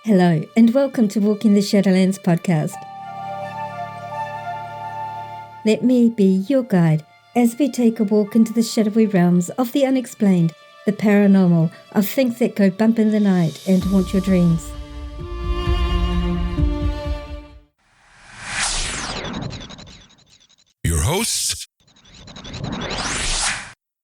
Hello, and welcome to Walking the Shadowlands podcast. Let me be your guide as we take a walk into the shadowy realms of the unexplained, the paranormal, of things that go bump in the night and haunt your dreams. Your hosts?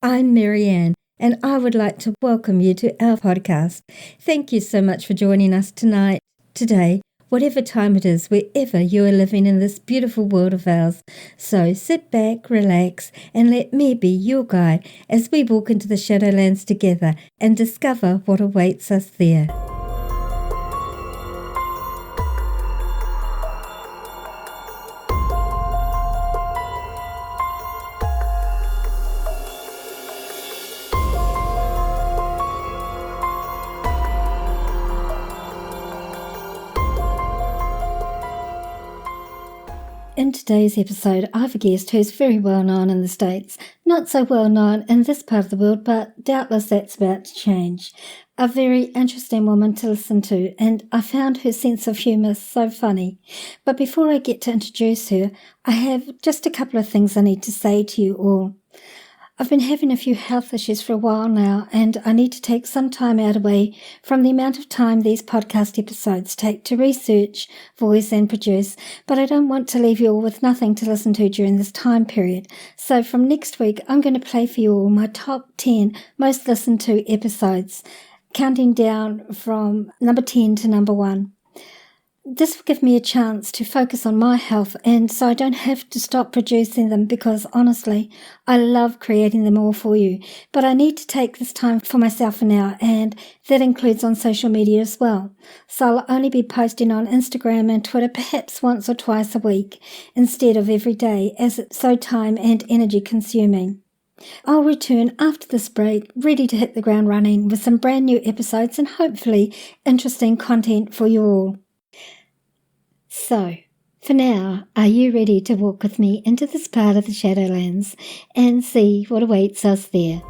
I'm Marianne, and I would like to welcome you to our podcast. Thank you so much for joining us tonight, today, whatever time it is, wherever you are living in this beautiful world of ours. So sit back, relax, and let me be your guide as we walk into the Shadowlands together and discover what awaits us there. In today's episode, I have a guest who's very well known in the States, not so well known in this part of the world, but doubtless that's about to change. A very interesting woman to listen to, and I found her sense of humour so funny. But before I get to introduce her, I have just a couple of things I need to say to you all. I've been having a few health issues for a while now, and I need to take some time out away from the amount of time these podcast episodes take to research, voice and produce, but I don't want to leave you all with nothing to listen to during this time period. So from next week, I'm going to play for you all my top 10 most listened to episodes, counting down from number 10 to number 1. This will give me a chance to focus on my health, and so I don't have to stop producing them because, honestly, I love creating them all for you. But I need to take this time for myself for now, and that includes on social media as well. So I'll only be posting on Instagram and Twitter perhaps once or twice a week instead of every day, as it's so time and energy consuming. I'll return after this break, ready to hit the ground running with some brand new episodes and hopefully interesting content for you all. So, for now, are you ready to walk with me into this part of the Shadowlands and see what awaits us there?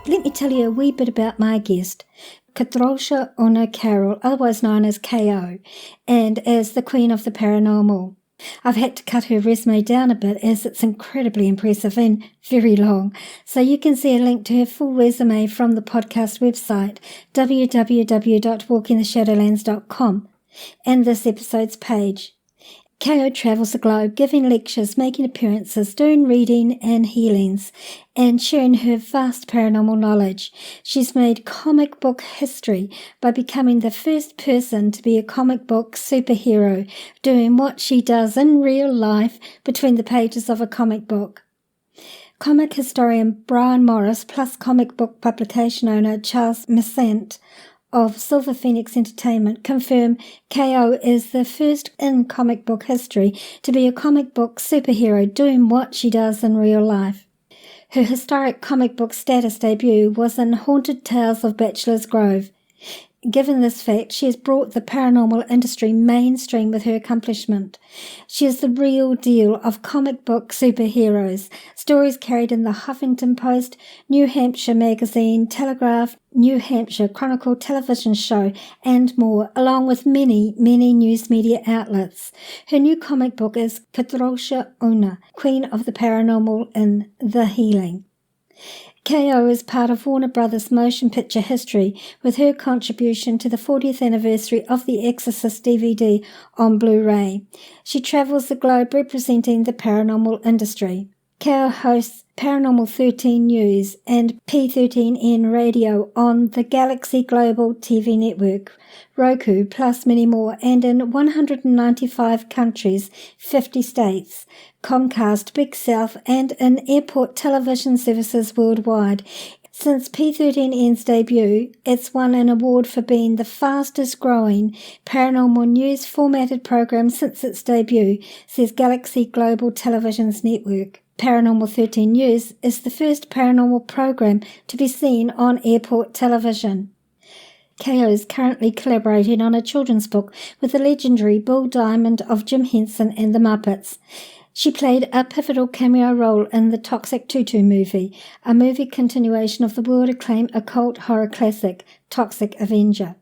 Let me tell you a wee bit about my guest, Kadrolsha Ona Carole, otherwise known as KO, and as the Queen of the Paranormal. I've had to cut her resume down a bit as it's incredibly impressive and very long, so you can see a link to her full resume from the podcast website www.walkingtheshadowlands.com and this episode's page. KO travels the globe giving lectures, making appearances, doing reading and healings, and sharing her vast paranormal knowledge. She's made comic book history by becoming the first person to be a comic book superhero, doing what she does in real life between the pages of a comic book. Comic historian Brian Morris plus comic book publication owner Charles Missant of Silver Phoenix Entertainment confirm KO is the first in comic book history to be a comic book superhero doing what she does in real life. Her historic comic book status debut was in Haunted Tales of Bachelor's Grove. Given this fact, she has brought the paranormal industry mainstream with her accomplishment. She is the real deal of comic book superheroes. Stories carried in the Huffington Post, New Hampshire Magazine, Telegraph, New Hampshire Chronicle television show, and more, along with many news media outlets. Her new comic book is Kadrolsha Ona, Queen of the Paranormal in The Healing. KO is part of Warner Brothers motion picture history with her contribution to the 40th anniversary of The Exorcist DVD on Blu-ray. She travels the globe representing the paranormal industry. KO hosts Paranormal 13 News and P13N Radio on the Galaxy Global TV network, Roku, plus many more, and in 195 countries, 50 states, Comcast, Big South, and in airport television services worldwide. Since P13N's debut, it's won an award for being the fastest growing paranormal news formatted program since its debut, says Galaxy Global Television's network. Paranormal 13 News is the first paranormal program to be seen on airport television. KO is currently collaborating on a children's book with the legendary Bill Diamond of Jim Henson and the Muppets. She played a pivotal cameo role in the Toxic Tutu movie, a movie continuation of the world-acclaimed occult horror classic Toxic Avenger.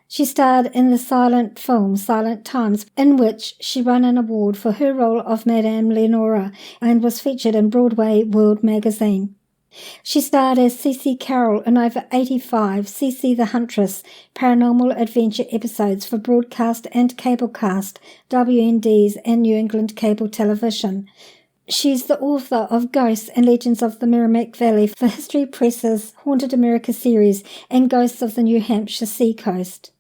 She starred in the silent film Silent Times, in which she won an award for her role of Madame Leonora and was featured in Broadway World magazine. She starred as Cece Carroll in over 85 Cece the Huntress paranormal adventure episodes for broadcast and cablecast, WNDs and New England cable television. She's the author of Ghosts and Legends of the Merrimack Valley for History Press's Haunted America series and Ghosts of the New Hampshire Seacoast.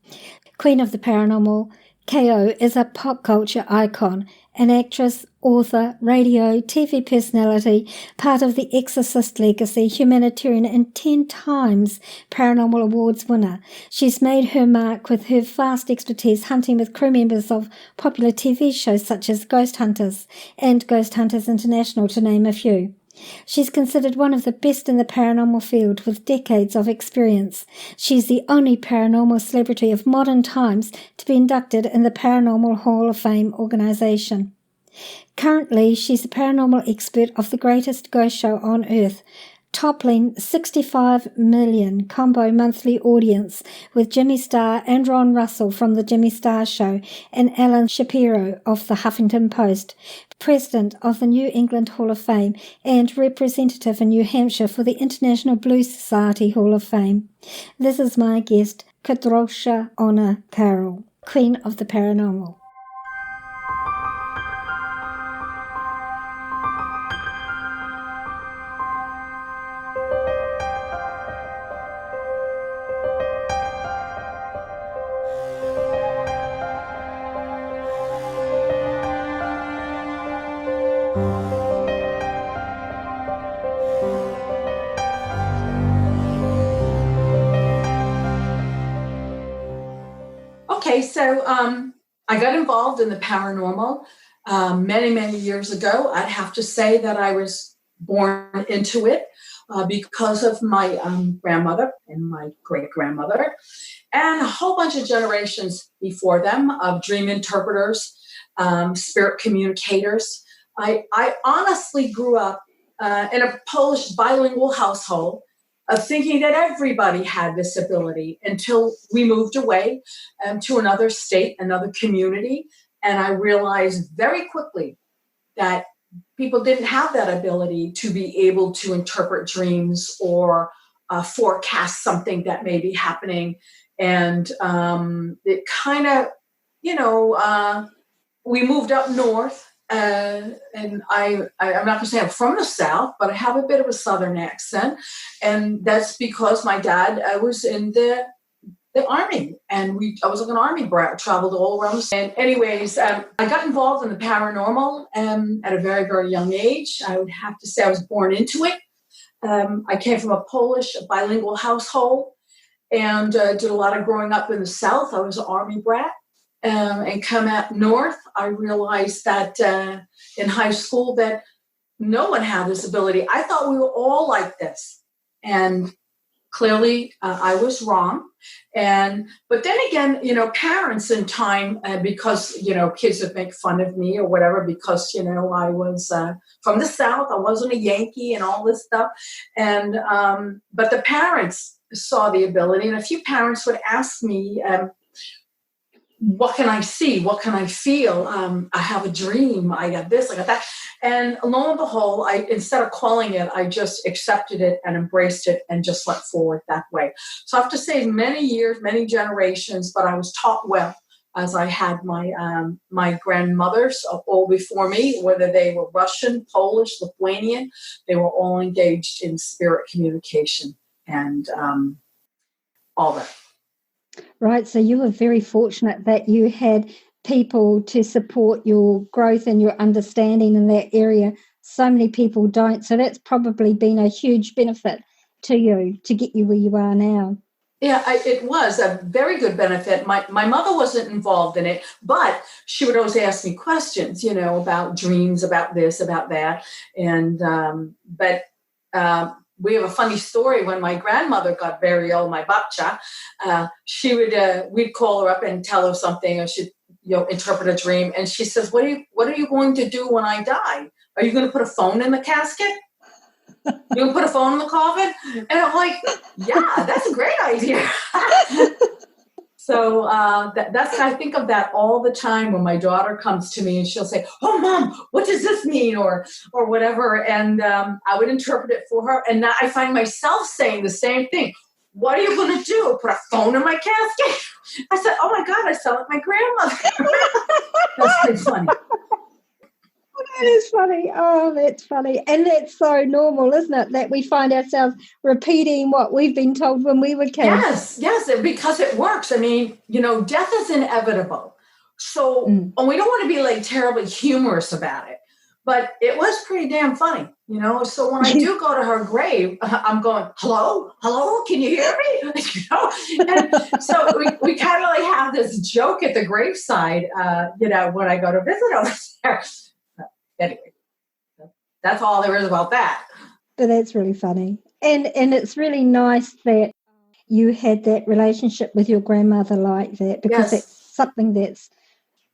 Queen of the Paranormal, KO is a pop culture icon, an actress, author, radio, TV personality, part of the Exorcist legacy, humanitarian and 10 times Paranormal Awards winner. She's made her mark with her vast expertise hunting with crew members of popular TV shows such as Ghost Hunters and Ghost Hunters International, to name a few. She's considered one of the best in the paranormal field with decades of experience. She's the only paranormal celebrity of modern times to be inducted in the Paranormal Hall of Fame organization. Currently, she's the paranormal expert of the greatest ghost show on earth, toppling 65 million combo monthly audience with Jimmy Starr and Ron Russell from The Jimmy Starr Show and Alan Shapiro of The Huffington Post, president of the New England Hall of Fame and representative in New Hampshire for the International Blues Society Hall of Fame. This is my guest, Kadrolsha Ona Carole, Queen of the Paranormal. Okay, so I got involved in the paranormal many, many years ago. I'd have to say that I was born into it because of my grandmother and my great-grandmother and a whole bunch of generations before them of dream interpreters, spirit communicators. I honestly grew up in a Polish bilingual household of thinking that everybody had this ability until we moved away to another state, another community. And I realized very quickly that people didn't have that ability to be able to interpret dreams or forecast something that may be happening. And it kind of, we moved up north. And I'm not going to say I'm from the South, but I have a bit of a Southern accent. And that's because my dad was in the Army. And I was like an Army brat, traveled all around. And anyways, I got involved in the paranormal at a very, very young age. I would have to say I was born into it. I came from a Polish bilingual household and did a lot of growing up in the South. I was an Army brat. And come up north, I realized that in high school that no one had this ability. I thought we were all like this. And clearly I was wrong. But then again, parents in time, because, kids would make fun of me or whatever, because, I was from the South, I wasn't a Yankee and all this stuff. And but the parents saw the ability. And a few parents would ask me, what can I see? What can I feel? I have a dream. I got this, I got that. And lo and behold, instead of calling it, I just accepted it and embraced it and just went forward that way. So I have to say many years, many generations, but I was taught well as I had my grandmothers all before me, whether they were Russian, Polish, Lithuanian, they were all engaged in spirit communication and all that. Right, so you were very fortunate that you had people to support your growth and your understanding in that area. So many people don't, so that's probably been a huge benefit to you to get you where you are now. Yeah, it was a very good benefit. My mother wasn't involved in it, but she would always ask me questions, about dreams, about this, about that. And we have a funny story. When my grandmother got very old, my babcha, we'd call her up and tell her something, or she'd, interpret a dream. And she says, what are you going to do when I die? Are you going to put a phone in the casket? You can put a phone in the coffin? And I'm like, yeah, that's a great idea. So that's, I think of that all the time when my daughter comes to me and she'll say, oh, Mom, what does this mean? Or whatever. And I would interpret it for her. And now I find myself saying the same thing. What are you going to do? Put a phone in my casket? I said, oh, my God, I sound like my grandmother. That's pretty funny. That is funny. Oh, that's funny. And that's so normal, isn't it? That we find ourselves repeating what we've been told when we were kids. Yes, because it works. I mean, death is inevitable. So, and we don't want to be like terribly humorous about it, but it was pretty damn funny, So when I do go to her grave, I'm going, hello, can you hear me? And so we kind of like have this joke at the graveside, when I go to visit over there. Anyway, that's all there is about that. But that's really funny. And it's really nice that you had that relationship with your grandmother like that, because it's something that's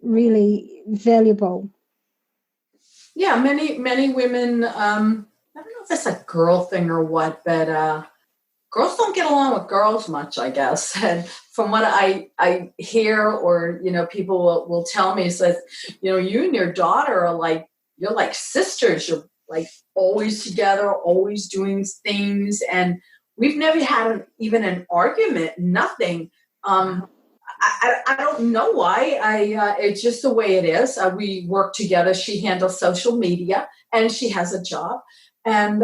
really valuable. Yeah, many women, I don't know if it's a girl thing or what, but girls don't get along with girls much, I guess. And from what I hear, or, people will tell me, says, you and your daughter are you're like sisters. You're like always together, always doing things. And we've never had even an argument, nothing. I don't know why. It's just the way it is. We work together. She handles social media and she has a job. And,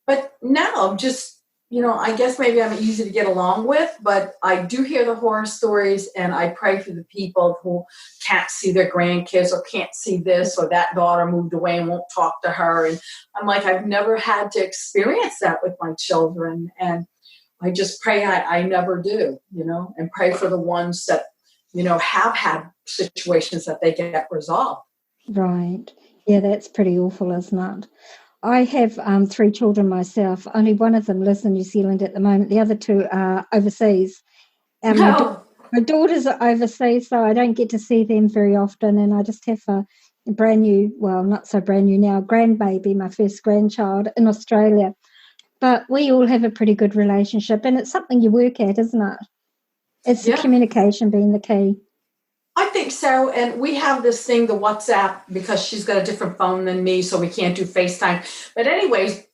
but now I'm just, I guess maybe I'm easy to get along with, but I do hear the horror stories, and I pray for the people who can't see their grandkids or can't see this, or that daughter moved away and won't talk to her. And I'm like, I've never had to experience that with my children. And I just pray I never do, and pray for the ones that, have had situations that they get resolved. Right. Yeah, that's pretty awful, isn't it? I have 3 children myself. Only one of them lives in New Zealand at the moment. The other 2 are overseas. And my daughters are overseas, so I don't get to see them very often. And I just have a brand new, well, not so brand new now, grandbaby, my first grandchild in Australia. But we all have a pretty good relationship, and it's something you work at, isn't it? It's the communication being the key. I think so. And we have this thing, the WhatsApp, because she's got a different phone than me, so we can't do FaceTime. But anyways,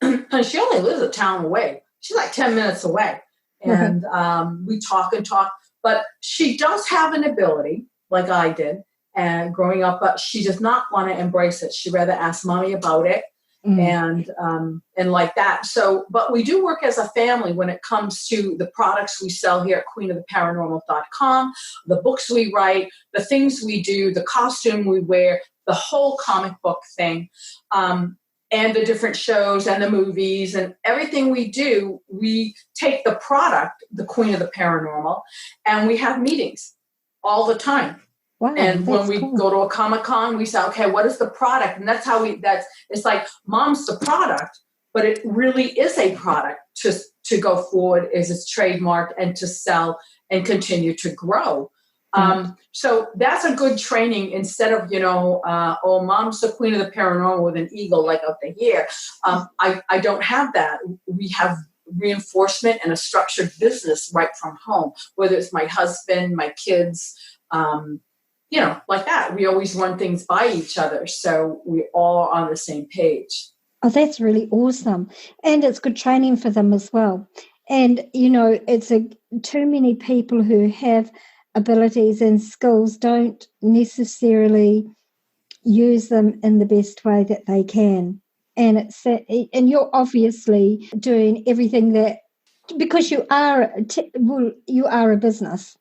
she only lives a town away. She's like 10 minutes away. And we talk and talk. But she does have an ability, like I did, and growing up, but she does not want to embrace it. She'd rather ask Mommy about it. And like that. So, but we do work as a family when it comes to the products we sell here at queenoftheparanormal.com, the books we write, the things we do, the costume we wear, the whole comic book thing, and the different shows and the movies and everything we do. We take the product, the Queen of the Paranormal, and we have meetings all the time. Wow, and when we go to a Comicon, we say, okay, what is the product? And that's how it's like Mom's the product, but it really is a product to go forward as its trademark and to sell and continue to grow. So that's a good training instead of, Mom's the Queen of the Paranormal with an eagle like up here. I don't have that. We have reinforcement and a structured business right from home, whether it's my husband, my kids, like that. We always run things by each other. So we all are on the same page. Oh, that's really awesome. And it's good training for them as well. And, it's too many people who have abilities and skills don't necessarily use them in the best way that they can. And and you're obviously doing everything that, because you are a business.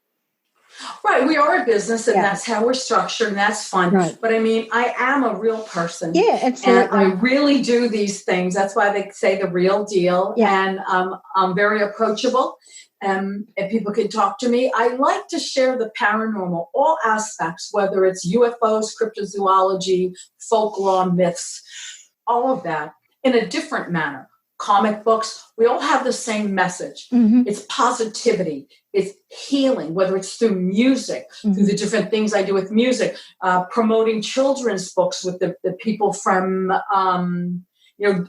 Right, we are a business, and that's how we're structured, and that's fun. Right. But I mean, I am a real person. Yeah, absolutely. And I really do these things. That's why they say the real deal. Yeah. And I'm very approachable, and people can talk to me. I like to share the paranormal, all aspects, whether it's UFOs, cryptozoology, folklore, myths, all of that in a different manner. comic books, we all have the same message. Mm-hmm. It's positivity. It's healing, whether it's through music, through the different things I do with music, promoting children's books with the people from,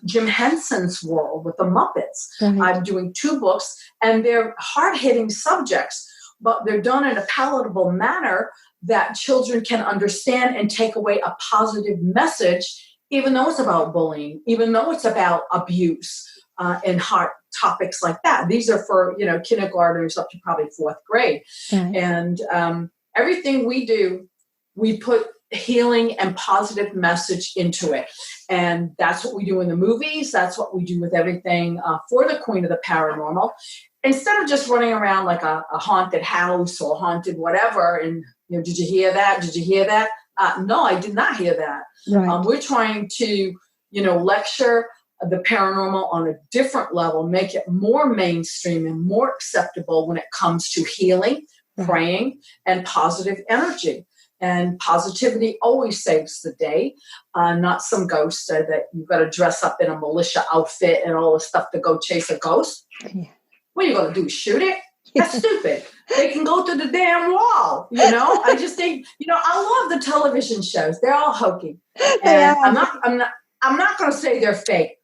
Jim Henson's world with the Muppets. Right. I'm doing 2 books, and they're hard-hitting subjects, but they're done in a palatable manner that children can understand and take away a positive message, even though it's about bullying, even though it's about abuse and hard topics like that. These are for, kindergartners up to probably 4th grade. Right. And everything we do, we put healing and positive message into it. And that's what we do in the movies. That's what we do with everything for the Queen of the Paranormal. Instead of just running around like a haunted house or haunted whatever, and, did you hear that? Did you hear that? No, I did not hear that. Right. We're trying to, lecture the paranormal on a different level, make it more mainstream and more acceptable when it comes to healing, praying, and positive energy. And positivity always saves the day, not some ghost that you've got to dress up in a militia outfit and all the stuff to go chase a ghost. Yeah. What are you going to do, shoot it? That's stupid. They can go to the damn wall, I just think, I love the television shows. They're all hokey. And I'm not going to say they're fake.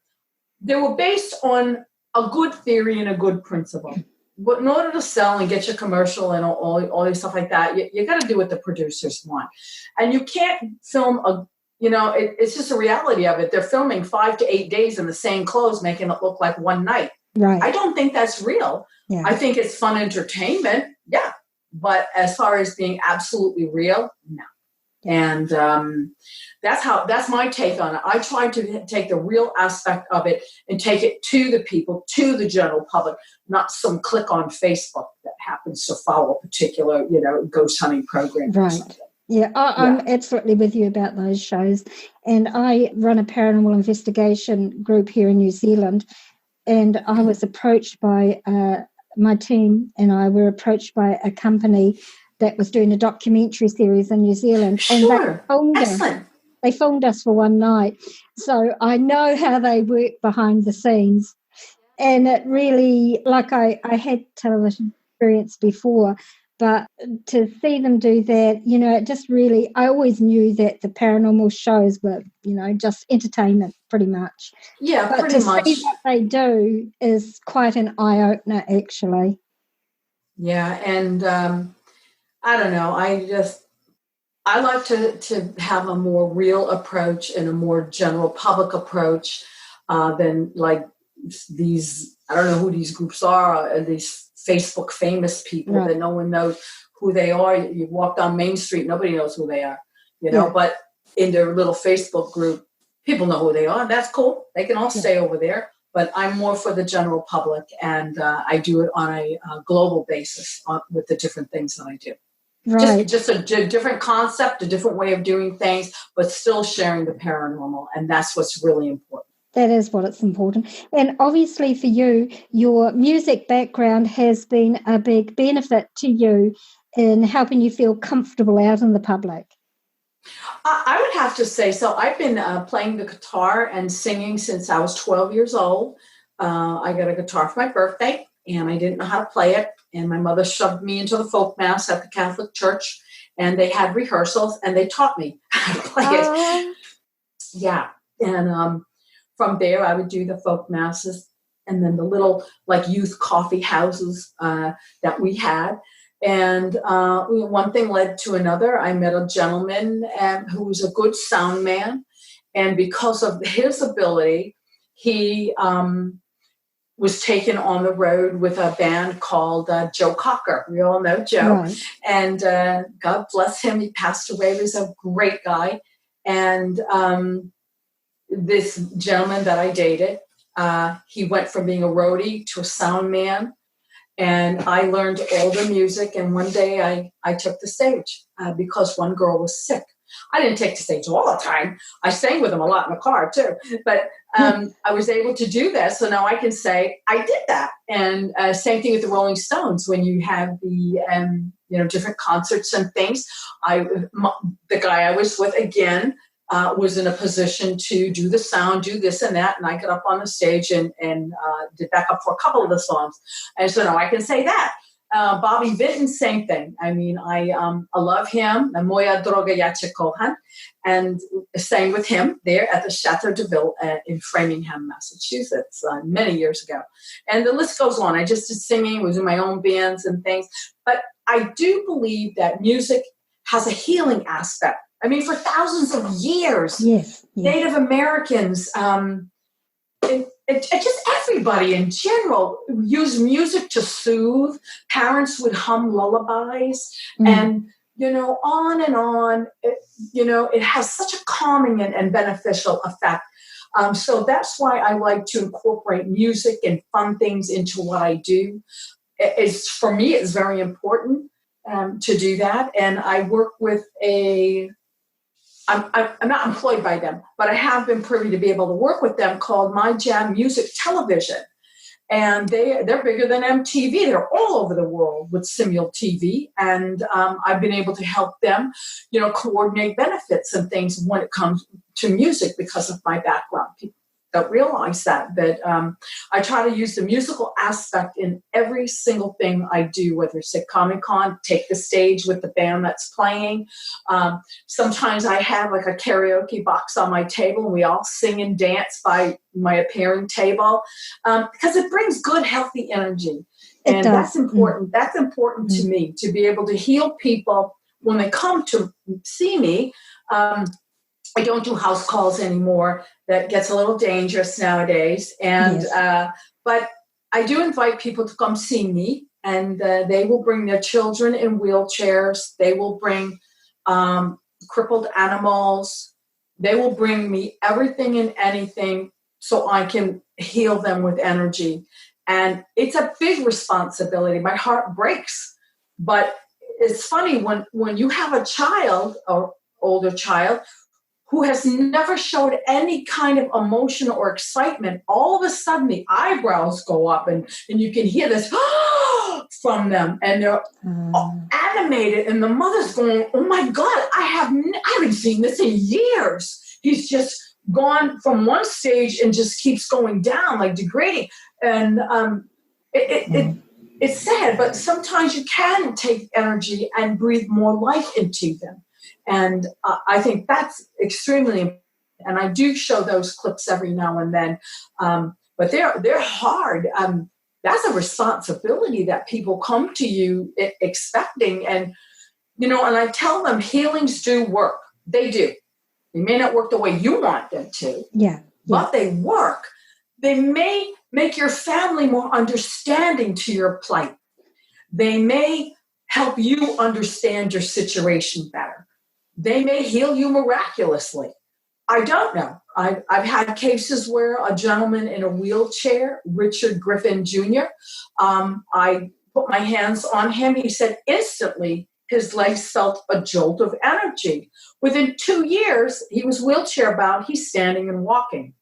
They were based on a good theory and a good principle. But in order to sell and get your commercial and all this stuff like that, you got to do what the producers want. And you can't film it's just a reality of it. They're filming 5 to 8 days in the same clothes, making it look like one night. Right. I don't think that's real. Yeah. I think it's fun entertainment. Yeah. But as far as being absolutely real, no. And that's my take on it. I try to take the real aspect of it and take it to the people, to the general public, not some click on Facebook that happens to follow a particular, ghost hunting program. Right. Yeah, I'm absolutely with you about those shows. And I run a paranormal investigation group here in New Zealand. And I was approached by my team, and I were approached by a company that was doing a documentary series in New Zealand. Sure. And Excellent. They filmed us for one night. So I know how they work behind the scenes. And it really, like I had television experience before, but to see them do that, it just really, I always knew that the paranormal shows were, just entertainment pretty much. Yeah, but pretty much. See what they do is quite an eye-opener, actually. Yeah, and I don't know, I like to have a more real approach and a more general public approach than like these, I don't know who these groups are, these Facebook famous people that no one knows who they are. You walk down Main Street, nobody knows who they are, but in their little Facebook group, people know who they are. That's cool. They can all stay over there. But I'm more for the general public, and I do it on a global basis with the different things that I do. Right. Just a different concept, a different way of doing things, but still sharing the paranormal. And that's what's really important. That is what it's important. And obviously for you, your music background has been a big benefit to you in helping you feel comfortable out in the public. I would have to say, so I've been playing the guitar and singing since I was 12 years old. I got a guitar for my birthday, and I didn't know how to play it. And my mother shoved me into the folk mass at the Catholic Church, and they had rehearsals, and they taught me how to play it. Yeah. And from there, I would do the folk masses and then the little like youth coffee houses that we had. And one thing led to another. I met a gentleman who was a good sound man. And because of his ability, he was taken on the road with a band called Joe Cocker. We all know Joe. Right. And God bless him. He passed away. He was a great guy. And this gentleman that I dated, he went from being a roadie to a sound man. And I learned all the music. And one day I took the stage because one girl was sick. I didn't take the stage all the time. I sang with them a lot in the car too. But I was able to do that. So now I can say I did that. And same thing with the Rolling Stones. When you have the different concerts and things, the guy I was with again was in a position to do the sound, do this and that. And I got up on the stage and did backup for a couple of the songs. And so now I can say that. Bobby Vinton, same thing. I mean, I love him. Moja droga ja cię kocham, and sang with him there at the Chateau de Ville in Framingham, Massachusetts, many years ago. And the list goes on. I just did singing, was in my own bands and things. But I do believe that music has a healing aspect. I mean, for thousands of years, yes. Native Americans, just everybody in general used music to soothe. Parents would hum lullabies and, on and on. It has such a calming and beneficial effect. So that's why I like to incorporate music and fun things into what I do. For me, it's very important to do that. And I work with I'm not employed by them, but I have been privy to be able to work with them, called My Jam Music Television. And they're bigger than MTV. They're all over the world with Simul TV. And I've been able to help them, coordinate benefits and things when it comes to music because of my background. People don't realize that I try to use the musical aspect in every single thing I do, whether it's at Comicon, take the stage with the band that's playing. Sometimes I have like a karaoke box on my table and we all sing and dance by my appearing table because it brings good, healthy energy. And that's important. That's important to me, to be able to heal people when they come to see me. I don't do house calls anymore. That gets a little dangerous nowadays. And but I do invite people to come see me, and they will bring their children in wheelchairs. They will bring crippled animals. They will bring me everything and anything so I can heal them with energy. And it's a big responsibility. My heart breaks. But it's funny when you have a child or older child who has never showed any kind of emotion or excitement, all of a sudden the eyebrows go up and you can hear this from them, and they're animated, and the mother's going, oh my God, I haven't seen this in years. He's just gone from one stage and just keeps going down, like degrading. And it's sad, but sometimes you can take energy and breathe more life into them. And I think that's extremely important. And I do show those clips every now and then. But they're hard. That's a responsibility that people come to you expecting. And, and I tell them healings do work. They do. They may not work the way you want them to. But they work. They may make your family more understanding to your plight. They may help you understand your situation better. They may heal you miraculously. I don't know. I've had cases where a gentleman in a wheelchair, Richard Griffin Jr., I put my hands on him. He said instantly his legs felt a jolt of energy. Within 2 years, he was wheelchair bound. He's standing and walking.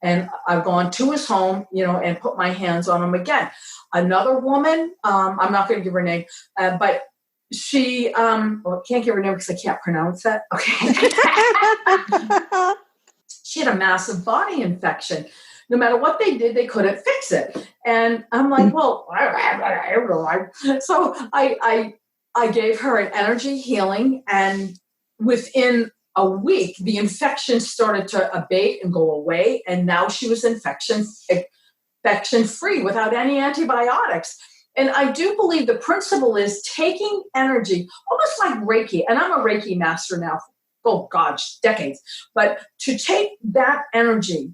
And I've gone to his home, and put my hands on him again. Another woman, I'm not going to give her name, but she, I can't give her name because I can't pronounce that. Okay. She had a massive body infection. No matter what they did, they couldn't fix it. And I'm like, well, so I gave her an energy healing, and within a week, the infection started to abate and go away. And now she was infection free without any antibiotics. And I do believe the principle is taking energy, almost like Reiki. And I'm a Reiki master now, decades. But to take that energy,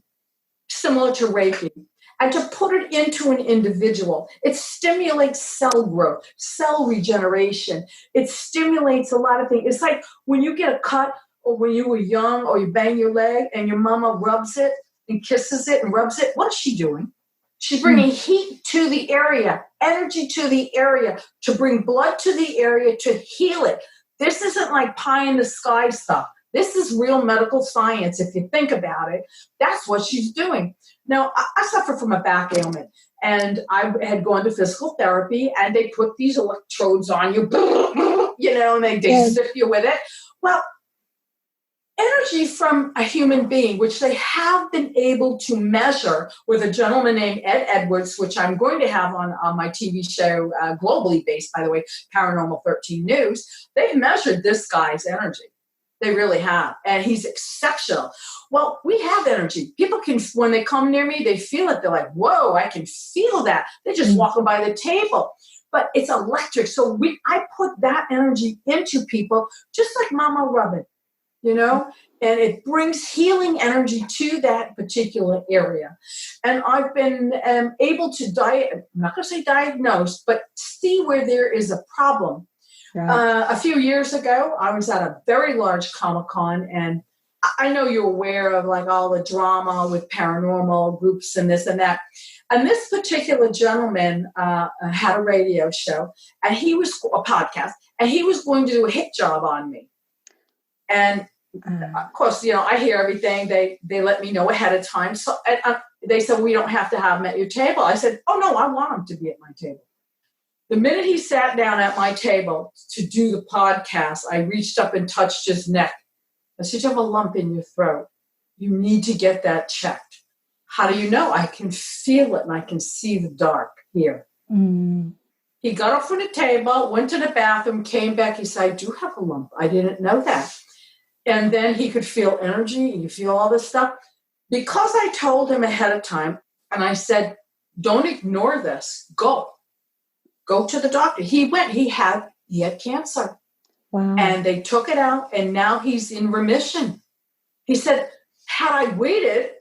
similar to Reiki, and to put it into an individual, it stimulates cell growth, cell regeneration. It stimulates a lot of things. It's like when you get a cut, or when you were young, or you bang your leg and your mama rubs it and kisses it and rubs it. What is she doing? She's bringing heat to the area, energy to the area, to bring blood to the area, to heal it. This isn't like pie in the sky stuff. This is real medical science. If you think about it, that's what she's doing. Now, I suffer from a back ailment, and I had gone to physical therapy, and they put these electrodes on you, and they zip you with it. Well, energy from a human being, which they have been able to measure with a gentleman named Ed Edwards, which I'm going to have on my TV show, globally based, by the way, Paranormal 13 News. They've measured this guy's energy. They really have. And he's exceptional. Well, we have energy. People can, when they come near me, they feel it. They're like, whoa, I can feel that. They're just walking by the table. But it's electric. So I put that energy into people, just like Mama rubbing. And it brings healing energy to that particular area. And I've been able to, I'm not going to say diagnose, but see where there is a problem. Right. A few years ago, I was at a very large Comicon, and I know you're aware of like all the drama with paranormal groups and this and that. And this particular gentleman had a radio show, and he was a podcast, and he was going to do a hit job on me. And of course, I hear everything. They let me know ahead of time. So they said, we don't have to have him at your table. I said, oh, no, I want him to be at my table. The minute he sat down at my table to do the podcast, I reached up and touched his neck. I said, you have a lump in your throat. You need to get that checked. How do you know? I can feel it, and I can see the dark here. Mm. He got up from the table, went to the bathroom, came back. He said, I do have a lump. I didn't know that. And then he could feel energy. You feel all this stuff. Because I told him ahead of time, and I said, don't ignore this. Go to the doctor. He went. He had cancer. Wow. And they took it out, and now he's in remission. He said, had I waited,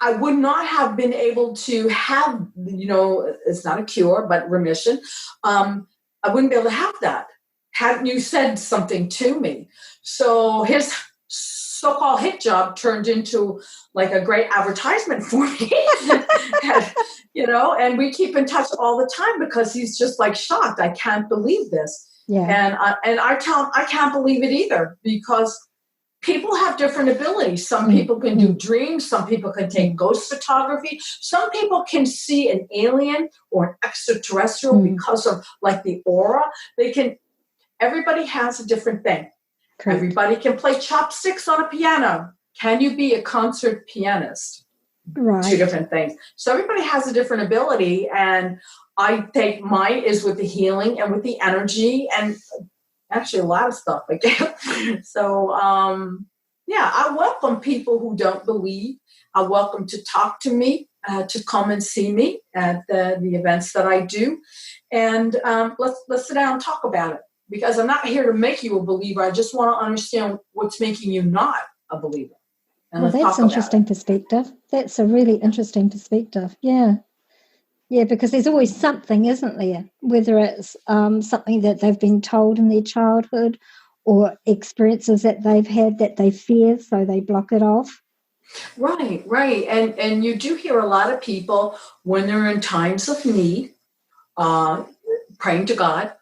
I would not have been able to have, it's not a cure, but remission. I wouldn't be able to have that. Hadn't you said something to me? So his so-called hit job turned into like a great advertisement for me, and we keep in touch all the time because he's just like shocked. I can't believe this. Yeah. And I tell him I can't believe it either, because people have different abilities. Some people can do dreams. Some people can take ghost photography. Some people can see an alien or an extraterrestrial because of like the aura. Everybody has a different thing. Correct. Everybody can play chopsticks on a piano. Can you be a concert pianist? Right. Two different things. So everybody has a different ability, and I think mine is with the healing and with the energy, and actually a lot of stuff again. So, I welcome people who don't believe. I welcome to talk to me, to come and see me at the events that I do, and let's sit down and talk about it. Because I'm not here to make you a believer. I just want to understand what's making you not a believer. Well, that's interesting perspective. That's a really interesting perspective. Yeah. Yeah, because there's always something, isn't there? Whether it's something that they've been told in their childhood or experiences that they've had that they fear, so they block it off. Right. And you do hear a lot of people when they're in times of need, praying to God,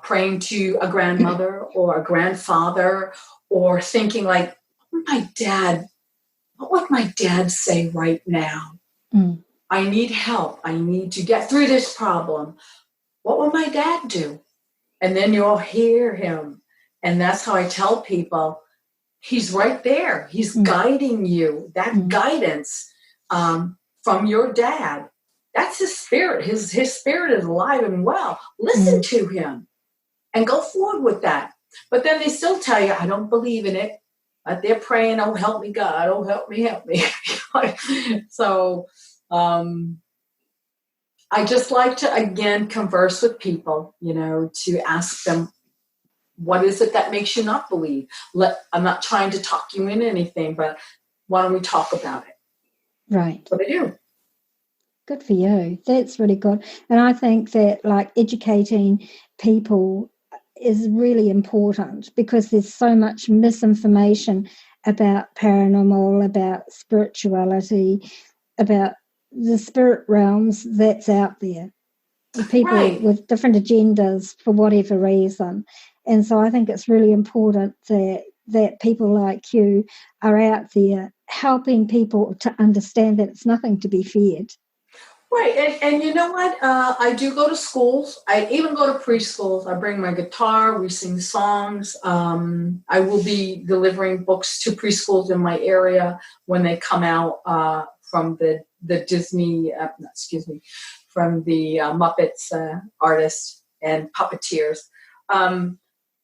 praying to a grandmother or a grandfather, or thinking like, what would my dad say right now? Mm. I need help. I need to get through this problem. What will my dad do? And then you'll hear him. And that's how I tell people, he's right there. He's guiding you. That guidance from your dad, that's his spirit. His spirit is alive and well. Listen to him and go forward with that. But then they still tell you, I don't believe in it. But they're praying, oh, help me, God. Oh, help me. So I just like to, again, converse with people, to ask them, what is it that makes you not believe? I'm not trying to talk you into anything, but why don't we talk about it? Right. That's what I do. Good for you. That's really good. And I think that educating people is really important, because there's so much misinformation about paranormal, about spirituality, about the spirit realms that's out there. People with different agendas for whatever reason. And so I think it's really important that people like you are out there helping people to understand that it's nothing to be feared. Right. And you know what? I do go to schools. I even go to preschools. I bring my guitar. We sing songs. I will be delivering books to preschools in my area when they come out from the Disney, from the Muppets artists and puppeteers.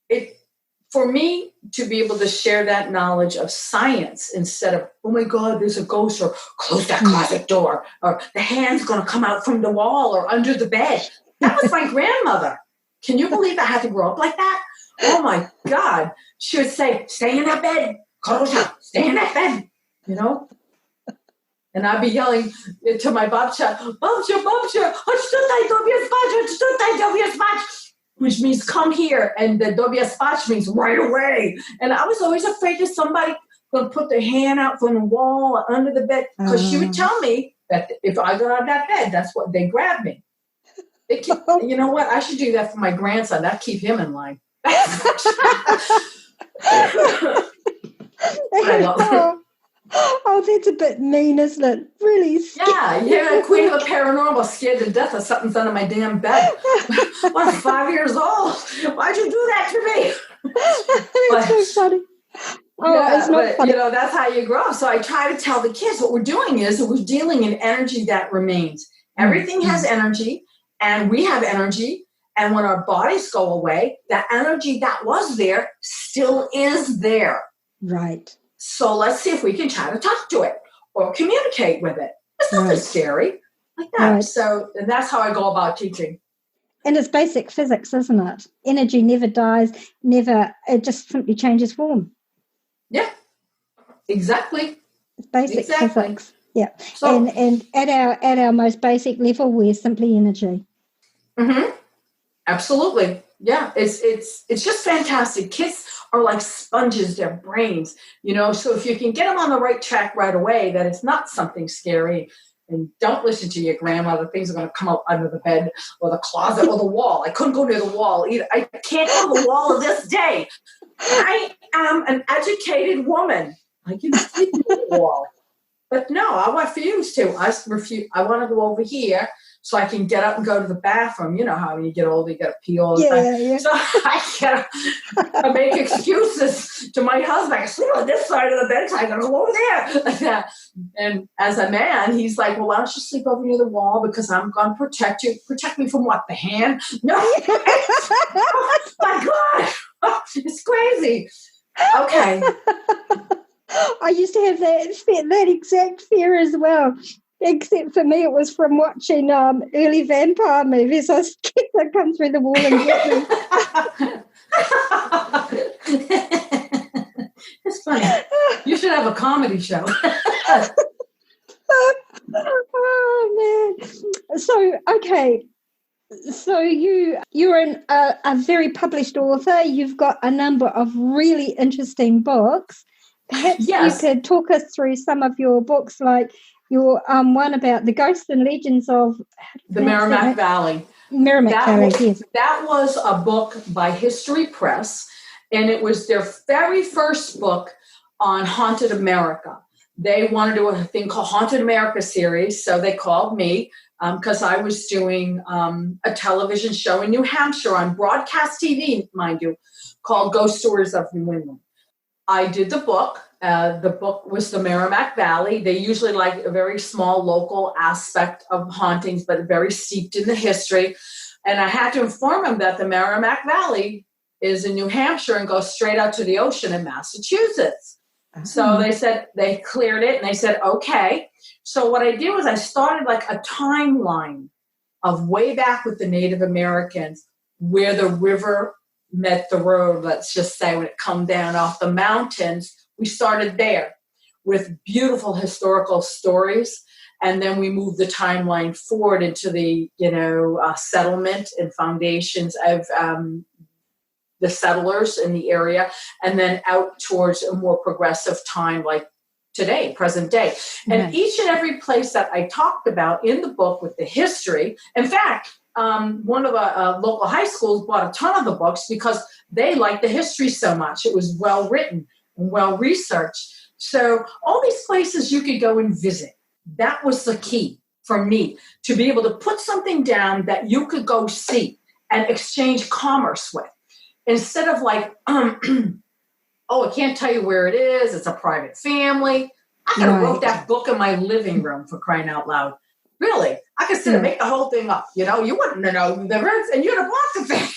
It For me to be able to share that knowledge of science instead of, oh my God, there's a ghost, or close that closet door, or the hand's going to come out from the wall or under the bed. That was my grandmother. Can you believe I had to grow up like that? Oh my God. She would say, stay in that bed, Kadrolsha, stay in that bed, you know? And I'd be yelling to my babcia, chodź tutaj, tobie spać, which means come here, and the dobia spać means right away. And I was always afraid that somebody would put their hand out from the wall or under the bed, because she would tell me that if I got out of that bed, that's what they grabbed me. You know what? I should do that for my grandson. That'd keep him in line. I love it. Oh, that's a bit mean, isn't it? Really scary. Yeah, Queen of the Paranormal, scared to death of something's under my damn bed. When I'm 5 years old, why'd you do that to me? It's so funny. Oh, yeah, it's not funny. You know, that's how you grow up. So I try to tell the kids what we're doing is we're dealing in energy that remains. Everything has energy, and we have energy. And when our bodies go away, the energy that was there still is there. Right. So let's see if we can try to talk to it or communicate with it. It's nothing scary like that. Right. So that's how I go about teaching. And it's basic physics, isn't it? Energy never dies, it just simply changes form. Yeah, exactly. It's basic physics. Yeah. So, and at our most basic level, we're simply energy. Mm-hmm. Absolutely. Yeah, it's just fantastic. Kids are like sponges, their brains, you know, so if you can get them on the right track right away, that it's not something scary, and don't listen to your grandmother. Things are going to come out under the bed or the closet or the wall. I couldn't go near the wall either. I can't go to the wall of this day. I am an educated woman. I can sleep near the wall. But no, I refuse to. I want to go over here so I can get up and go to the bathroom. You know how when you get older, you got to pee all the time. Yeah. So I make excuses to my husband. I sleep on this side of the bed, so I got to go over there. Like that. And as a man, he's like, well, why don't you sleep over near the wall? Because I'm going to protect you. Protect me from what? The hand? No. Oh, my God. It's crazy. Okay. I used to have that exact fear as well. Except for me, it was from watching early vampire movies. I was scared they'd come through the wall and get me. It's funny. You should have a comedy show. Oh, man. So, okay. So you're a very published author. You've got a number of really interesting books. Perhaps you could talk us through some of your books, like your one about the ghosts and legends of the Merrimack Valley. Yes. That was a book by History Press, and it was their very first book on Haunted America. They wanted to do a thing called Haunted America series, so they called me because I was doing a television show in New Hampshire on broadcast TV, mind you, called Ghost Stories of New England. I did the book. The book was the Merrimack Valley. They usually like a very small local aspect of hauntings, but very steeped in the history. And I had to inform them that the Merrimack Valley is in New Hampshire and goes straight out to the ocean in Massachusetts. Oh. So they said, they cleared it, and they said, okay. So what I did was I started like a timeline of way back with the Native Americans, where the river met the road, let's just say, when it come down off the mountains. We started there with beautiful historical stories, and then we moved the timeline forward into the settlement and foundations of the settlers in the area, and then out towards a more progressive time like today, present day. And each and every place that I talked about in the book with the history, in fact, one of the local high schools bought a ton of the books because they liked the history so much. It was well written and well researched. So all these places you could go and visit. That was the key. for me to be able to put something down that you could go see and exchange commerce with. Instead of like, oh, I can't tell you where it is. It's a private family. I could have wrote that book in my living room, for crying out loud. Really, I could sit and make the whole thing up. You know, you wouldn't know the words, and you'd have bought the thing.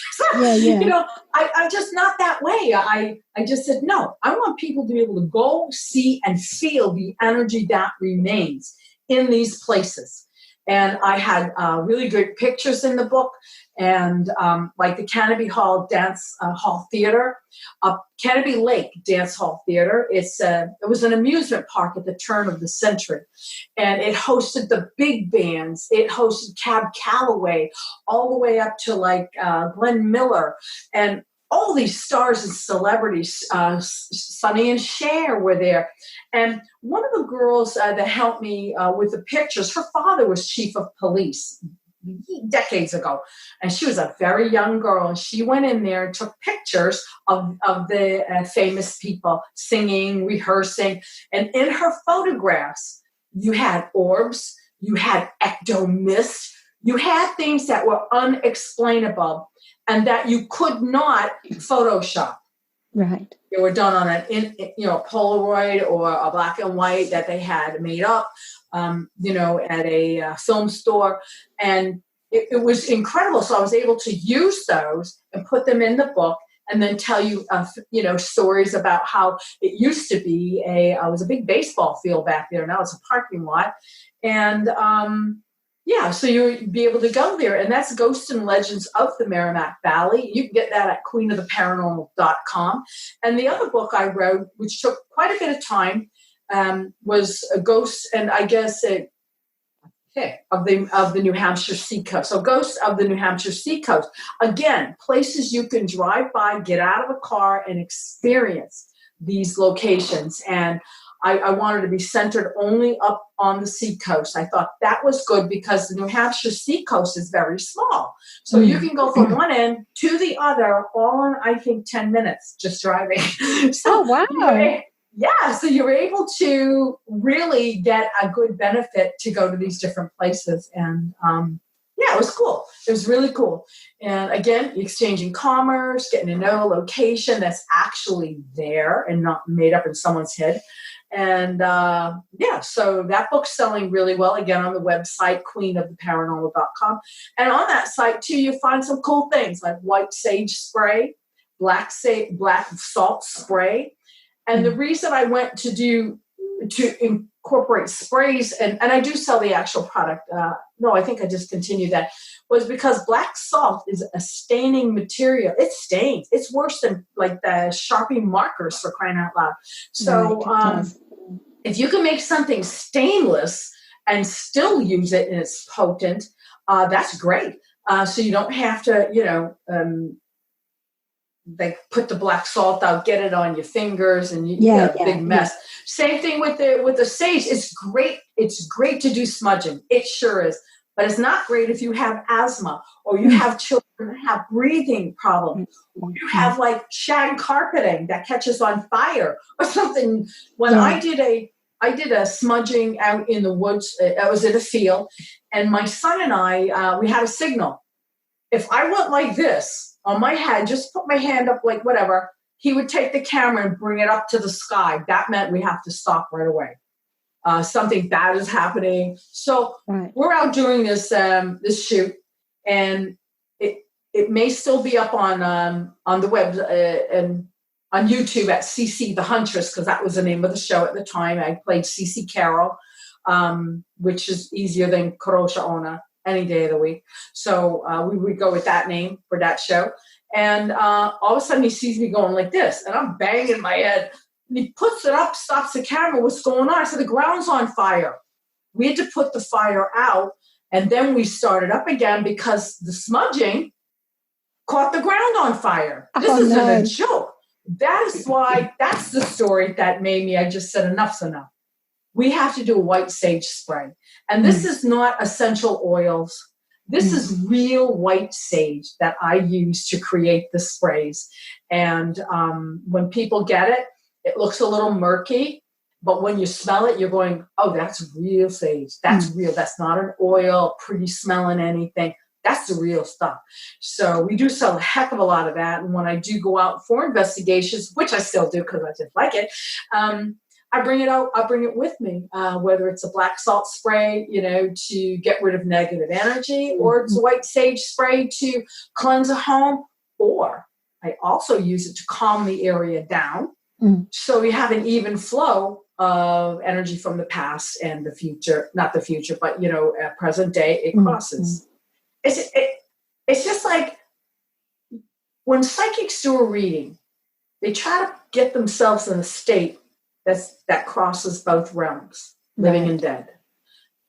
You know, I'm just not that way. I just said, no, I want people to be able to go see and feel the energy that remains in these places. And I had really good pictures in the book, and like the Canopy Hall Dance Hall Theater, Canopy Lake Dance Hall Theater. It was an amusement park at the turn of the century, and it hosted the big bands. It hosted Cab Calloway, all the way up to like Glenn Miller, and all these stars and celebrities. Sonny and Cher were there. And one of the girls that helped me with the pictures, her father was chief of police decades ago. And she was a very young girl. And she went in there and took pictures of the famous people singing, rehearsing. And in her photographs, you had orbs, you had ectomist, you had things that were unexplainable and that you could not Photoshop. Right. They were done on a Polaroid or a black and white that they had made up, at a film store. And it was incredible. So I was able to use those and put them in the book and then tell you, stories about how it used to be it was a big baseball field back there. Now it's a parking lot. And, so you'll be able to go there. And that's Ghosts and Legends of the Merrimack Valley. You can get that at queenoftheparanormal.com. And the other book I wrote, which took quite a bit of time, was a Ghost, and I guess of the New Hampshire Seacoast. So Ghosts of the New Hampshire Seacoast. Again, places you can drive by, get out of a car, and experience these locations. And I wanted to be centered only up on the seacoast. I thought that was good because the New Hampshire seacoast is very small. So you can go from one end to the other all in, I think, 10 minutes just driving. So, wow. So you're able to really get a good benefit to go to these different places. And it was cool. It was really cool. And again, exchanging commerce, getting to know a location that's actually there and not made up in someone's head. And so that book's selling really well, again, on the website, queenoftheparanormal.com. And on that site, too, you find some cool things like white sage spray, black salt spray. And the reason I went to incorporate sprays, and I do sell the actual product. I think I discontinued that, was because black salt is a staining material. It stains. It's worse than like the Sharpie markers, for crying out loud. So if you can make something stainless and still use it and it's potent, that's great. So you don't have to, like put the black salt out, get it on your fingers, and you get a big mess. Same thing with the sage. It's great. It's great to do smudging. It sure is. But it's not great if you have asthma or you have children that have breathing problems or you have like shag carpeting that catches on fire or something. When I did a smudging out in the woods, I was in a field, and my son and I, we had a signal. If I went like this on my head, just put my hand up like whatever, he would take the camera and bring it up to the sky. That meant we have to stop right away. Something bad is happening. So we're out doing this shoot, and it may still be up on the web and on YouTube at CC the Huntress, because that was the name of the show at the time. I played CC Carole, which is easier than Kadrolsha Ona any day of the week. So we would go with that name for that show. And all of a sudden he sees me going like this, and I'm banging my head. And he puts it up, stops the camera. What's going on? I said, the ground's on fire. We had to put the fire out, and then we started up again because the smudging caught the ground on fire. This isn't a joke. That is why, that's the story that made me, I just said, enough's enough. We have to do a white sage spray. And this is not essential oils. This is real white sage that I use to create the sprays. And when people get it, it looks a little murky. But when you smell it, you're going, oh, that's real sage. That's real. That's not an oil, pretty smelling anything. That's the real stuff. So we do sell a heck of a lot of that. And when I do go out for investigations, which I still do because I just like it, I bring it out. I bring it with me, whether it's a black salt spray, to get rid of negative energy, or it's a white sage spray to cleanse a home, or I also use it to calm the area down. So we have an even flow of energy from the past and the future, not the future, but, at present day, it crosses. It's just like when psychics do a reading, they try to get themselves in a state that crosses both realms, living and dead.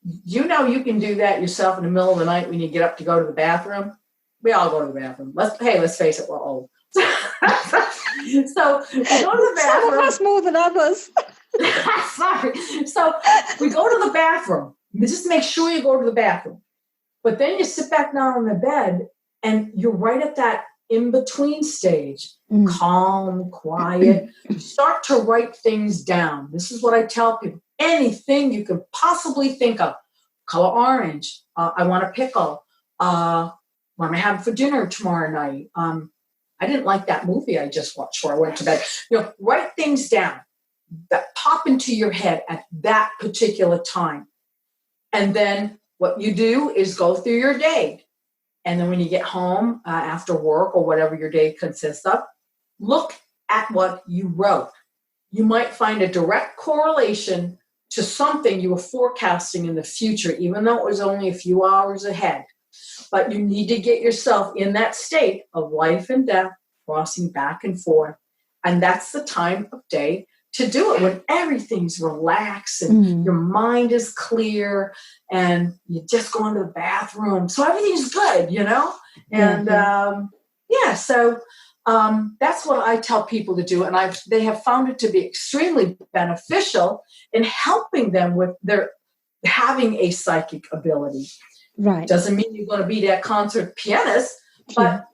You can do that yourself in the middle of the night when you get up to go to the bathroom. We all go to the bathroom. Let's face it, we're old. So we go to the bathroom. Some of us more than others. Sorry. So we go to the bathroom. Just make sure you go to the bathroom. But then you sit back down on the bed and you're right at that in-between stage, calm, quiet. You start to write things down. This is what I tell people. Anything you could possibly think of. Color orange. I want a pickle. What am I having for dinner tomorrow night? I didn't like that movie I just watched before I went to bed. Write things down that pop into your head at that particular time. And then what you do is go through your day. And then when you get home after work or whatever your day consists of, look at what you wrote. You might find a direct correlation to something you were forecasting in the future, even though it was only a few hours ahead. But you need to get yourself in that state of life and death, crossing back and forth. And that's the time of day to do it when everything's relaxed and your mind is clear and you just go into the bathroom. So everything's good, And so that's what I tell people to do. And they have found it to be extremely beneficial in helping them with their having a psychic ability. Right. Doesn't mean you're going to be that concert pianist, but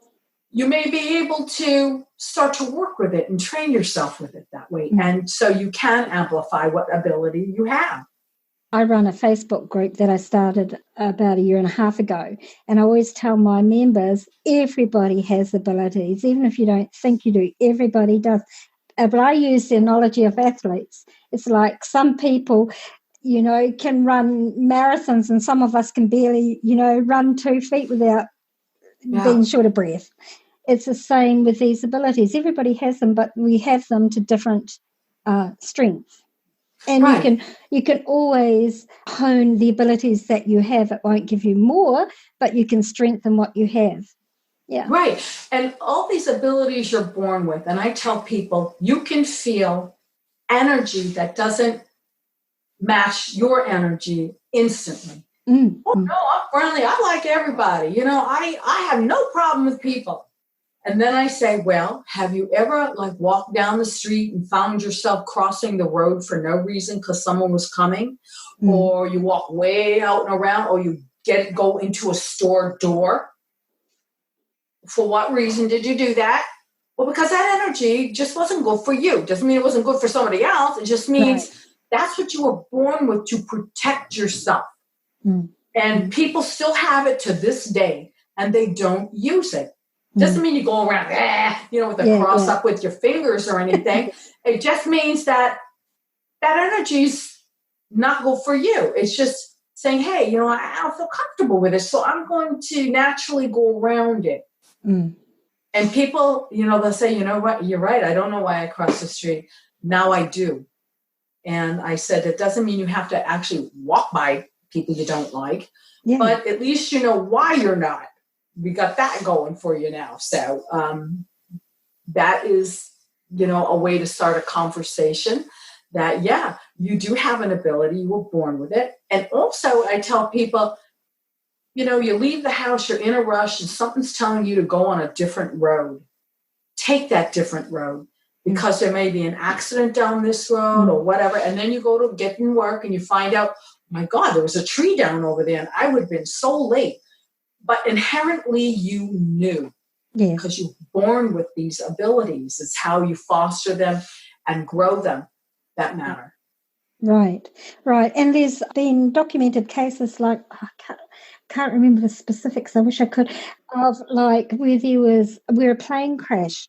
you may be able to start to work with it and train yourself with it that way. And so you can amplify what ability you have. I run a Facebook group that I started about 1.5 years ago. And I always tell my members, everybody has abilities. Even if you don't think you do, everybody does. But I use the analogy of athletes. It's like some people, can run marathons, and some of us can barely, run 2 feet without being short of breath. It's the same with these abilities. Everybody has them, but we have them to different strengths. And you can always hone the abilities that you have. It won't give you more, but you can strengthen what you have. Yeah. Right. And all these abilities you're born with. And I tell people, you can feel energy that doesn't match your energy instantly. Oh, no, I'm friendly. I like everybody. I have no problem with people. And then I say, well, have you ever walked down the street and found yourself crossing the road for no reason because someone was coming? Or you walk way out and around, or you go into a store door? For what reason did you do that? Well, because that energy just wasn't good for you. Doesn't mean it wasn't good for somebody else. It just means that's what you were born with, to protect yourself. And people still have it to this day, and they don't use it. Doesn't mean you go around, with a cross up with your fingers or anything. It just means that energy's not good for you. It's just saying, hey, I don't feel comfortable with it, so I'm going to naturally go around it. And people, they'll say, you know what, you're right. I don't know why I crossed the street. Now I do. And I said, it doesn't mean you have to actually walk by people you don't like, but at least you know why you're not. We got that going for you now. So that is, a way to start a conversation that, you do have an ability. You were born with it. And also I tell people, you leave the house, you're in a rush, and something's telling you to go on a different road. Take that different road, because there may be an accident down this road or whatever. And then you go to get in work and you find out, oh my God, there was a tree down over there and I would have been so late. But inherently you knew, because you're born with these abilities. It's how you foster them and grow them that matter. Right, right. And there's been documented cases like, I can't remember the specifics, I wish I could, of like where a plane crashed.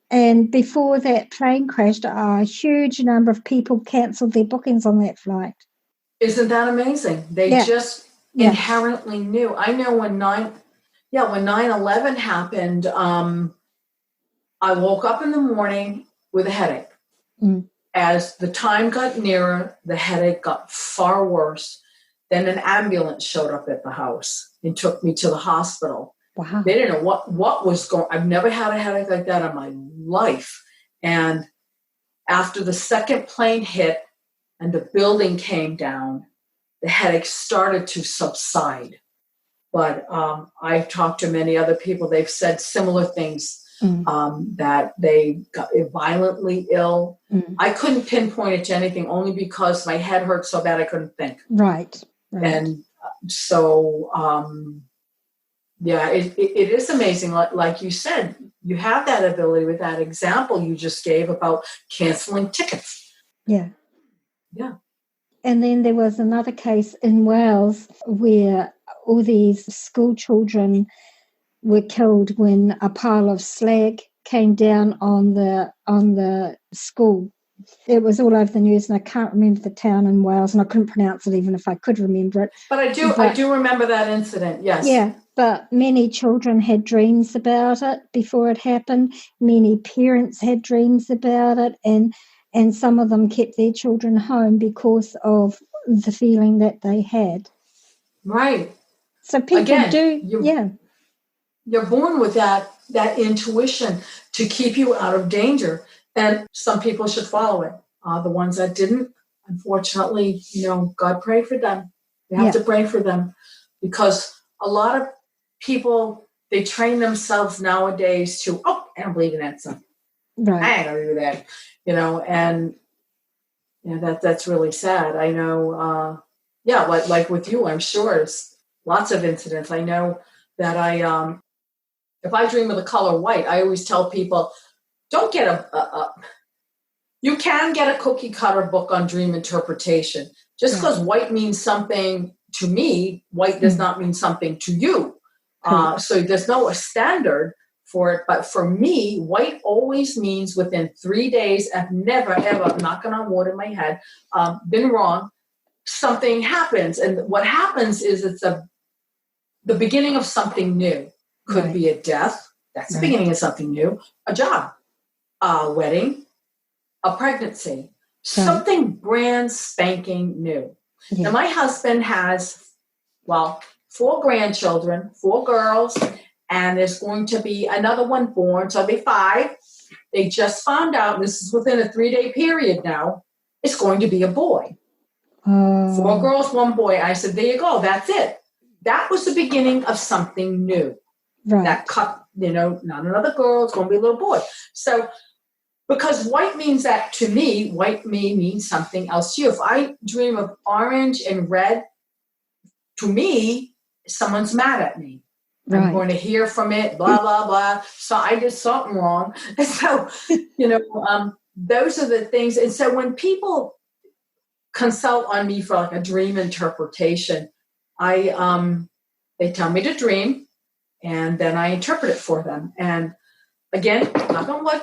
And before that plane crashed, a huge number of people cancelled their bookings on that flight. Isn't that amazing? They Yeah, just yeah. inherently knew. I know when 9/11 happened, I woke up in the morning with a headache. Mm. As the time got nearer, the headache got far worse. Then an ambulance showed up at the house and took me to the hospital. Wow. They didn't know what was going. I've never had a headache like that in my life. And after the second plane hit and the building came down, the headache started to subside. But I've talked to many other people. They've said similar things, that they got violently ill. I couldn't pinpoint it to anything only because my head hurt so bad I couldn't think. Right. And so, it is amazing. Like you said, you have that ability with that example you just gave about canceling tickets. Yeah. Yeah. And then there was another case in Wales where all these school children were killed when a pile of slag came down on the school. It was all over the news, and I can't remember the town in Wales, and I couldn't pronounce it even if I could remember it. But I do remember that incident, yes. Yeah, but many children had dreams about it before it happened. Many parents had dreams about it, and some of them kept their children home because of the feeling that they had. Right. So people You're born with that intuition to keep you out of danger. And some people should follow it. The ones that didn't, unfortunately, God pray for them. You have to pray for them, because a lot of people, they train themselves nowadays to, I don't believe in that stuff. Right. I ain't gonna do that, and that's really sad. I know, like with you, I'm sure it's lots of incidents. I know that if I dream of the color white, I always tell people, don't get you can get a cookie cutter book on dream interpretation. Just because white means something to me, white does not mean something to you. So there's no standard for it. But for me, white always means within 3 days. I've never, ever, knocking on wood in my head, been wrong. Something happens. And what happens is it's the beginning of something new. Could be a death. That's the beginning of something new. A job, a wedding, a pregnancy, something brand spanking new. Yeah. Now, my husband has, 4 grandchildren, 4 girls, and there's going to be another one born, so it'll be 5. They just found out, this is within a 3-day period now, it's going to be a boy. 4 girls, 1 boy. I said, there you go, that's it. That was the beginning of something new. Right. That cut, not another girl, it's going to be a little boy. So, because white means that to me, white may mean something else to you. If I dream of orange and red, to me, someone's mad at me. Right. I'm going to hear from it, blah, blah, blah. So I did something wrong. And so, those are the things. And so when people consult on me for like a dream interpretation, they tell me to dream, and then I interpret it for them. And again, knock on wood,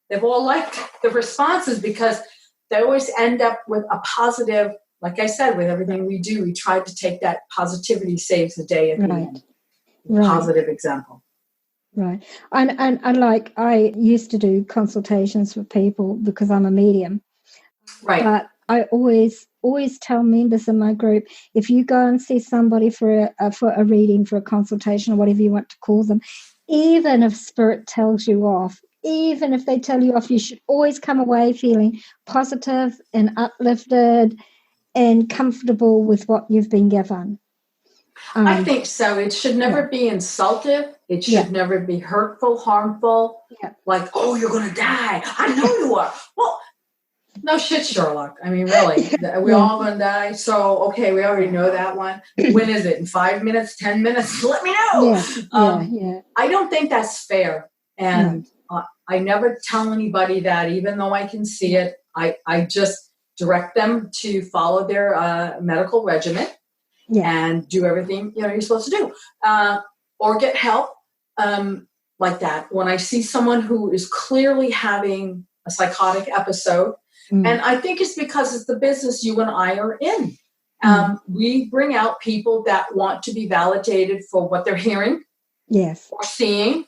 they've all liked the responses because they always end up with a positive, like I said, with everything we do, we try to take that positivity saves the day at the end. Positive example. Right. And like I used to do consultations for people because I'm a medium. Right. But I always tell members in my group, if you go and see somebody for a reading, for a consultation, or whatever you want to call them, even if spirit tells you off, even if they tell you off, you should always come away feeling positive and uplifted and comfortable with what you've been given. I think so. It should never be insultive. It should never be hurtful, harmful. Yeah. Like, oh, you're going to die. I know you are. Well, no shit, Sherlock. I mean, really, we're all going to die. So, okay, we already know that one. When is it? In 5 minutes, 10 minutes? Let me know. I don't think that's fair. And I never tell anybody that, even though I can see it. I just direct them to follow their medical regimen and do everything you're supposed to do, or get help like that. When I see someone who is clearly having a psychotic episode, and I think it's because it's the business you and I are in. We bring out people that want to be validated for what they're hearing, or seeing.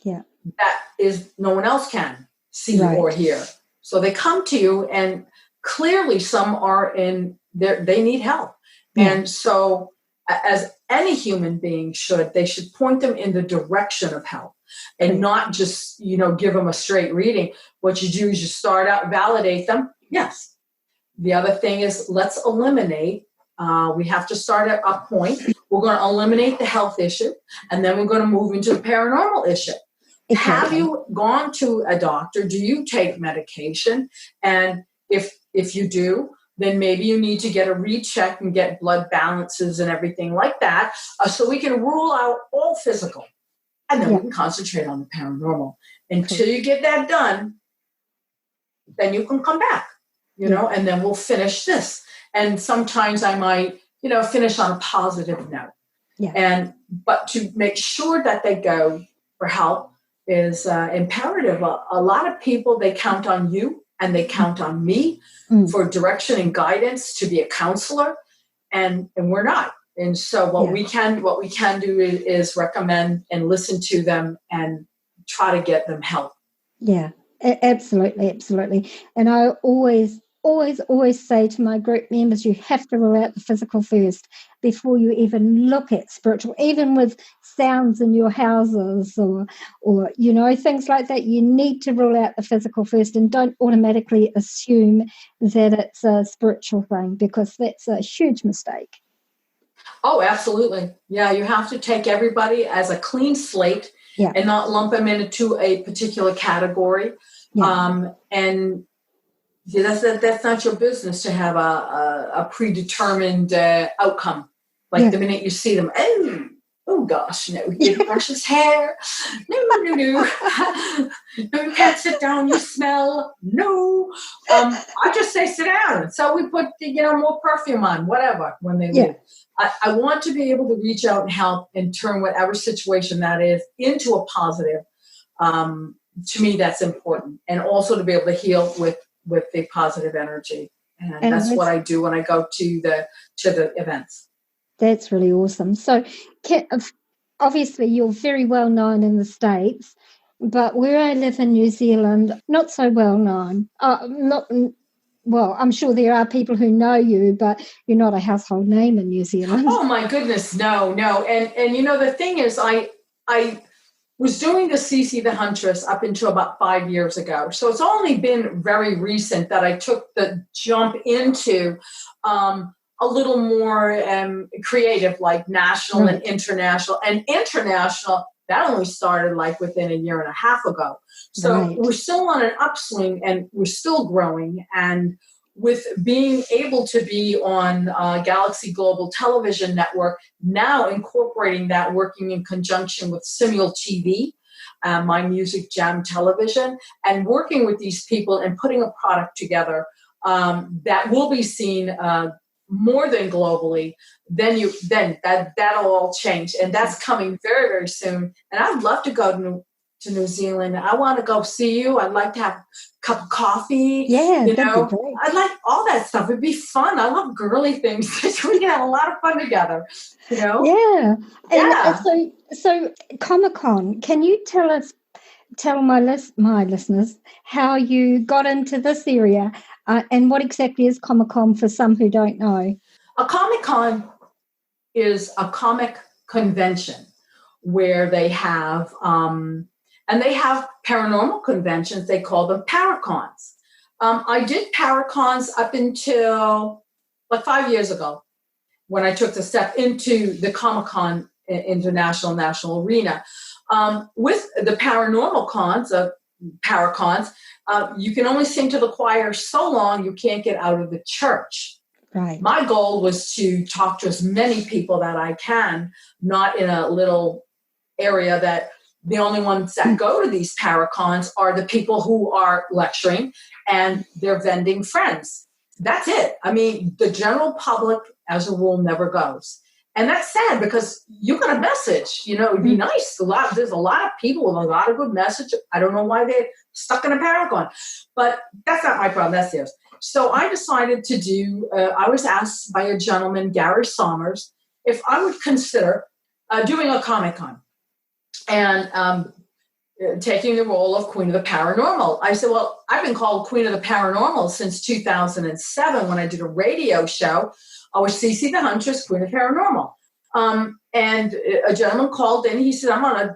That is no one else can see or hear. So they come to you, and clearly some are in there, they need help. And so as any human being they should point them in the direction of help, and not just, give them a straight reading. What you do is you start out, validate them. Yes. The other thing is, let's eliminate. We have to start at a point. We're going to eliminate the health issue, and then we're going to move into the paranormal issue. Exactly. Have you gone to a doctor? Do you take medication? And if you do, then maybe you need to get a recheck and get blood balances and everything like that, so we can rule out all physical. And then we can concentrate on the paranormal. Until you get that done, then you can come back, and then we'll finish this. And sometimes I might, finish on a positive note. But to make sure that they go for help is imperative. A lot of people, they count on you and they count on me for direction and guidance to be a counselor, and we're not. And so what we can do is recommend and listen to them and try to get them help. Yeah, absolutely. And I always say to my group members, you have to rule out the physical first before you even look at spiritual, even with sounds in your houses or things like that. You need to rule out the physical first, and don't automatically assume that it's a spiritual thing, because that's a huge mistake. Oh, absolutely. Yeah, you have to take everybody as a clean slate and not lump them into a particular category. And that's not your business to have a predetermined outcome. Like the minute you see them, oh gosh, no, he didn't brush his hair. No. No, you can't sit down, you smell. No. I just say sit down. So we put, more perfume on, whatever, when they leave. I want to be able to reach out and help and turn whatever situation that is into a positive. To me, that's important. And also to be able to heal with the positive energy. And that's what I do when I go to the events. That's really awesome. So obviously you're very well known in the States, but where I live in New Zealand, not so well known. Well, I'm sure there are people who know you, but you're not a household name in New Zealand. Oh my goodness, no. And the thing is, I was doing the CC the Huntress up until about 5 years ago. So it's only been very recent that I took the jump into a little more creative, like national and international. And international, that only started like within a year and a half ago. So we're still on an upswing, and we're still growing. And with being able to be on Galaxy Global Television Network, now incorporating that, working in conjunction with Simul TV, My Music Jam Television, and working with these people and putting a product together that will be seen more than globally, then that'll all change, and that's coming very, very soon. And I'd love to go to New Zealand. I want to go see you. I'd like to have a cup of coffee. Yeah, that'd be great. I'd like all that stuff. It'd be fun. I love girly things. We can have a lot of fun together. Yeah. And so Comicon, can you tell my listeners how you got into this area, and what exactly is Comicon for some who don't know? A Comicon is a comic convention where they have paranormal conventions. They call them Paracons. I did Paracons up until like 5 years ago, when I took the step into the Comicon International National Arena. With the paranormal cons, Paracons, you can only sing to the choir so long you can't get out of the church. Right. My goal was to talk to as many people that I can, not in a little area that the only ones that go to these Paracons are the people who are lecturing and their vending friends. that's it. I mean, the general public, as a rule, never goes. And that's sad because you got a message, it'd be nice. There's a lot of people with a lot of good message. I don't know why they're stuck in a Paragon, but that's not my problem. That's theirs. So I decided to do, I was asked by a gentleman, Gary Sommers, if I would consider doing a Comicon and taking the role of Queen of the Paranormal. I said, well, I've been called Queen of the Paranormal since 2007 when I did a radio show. I was Cece the Huntress, Queen of Paranormal. And a gentleman called in. He said, I'm going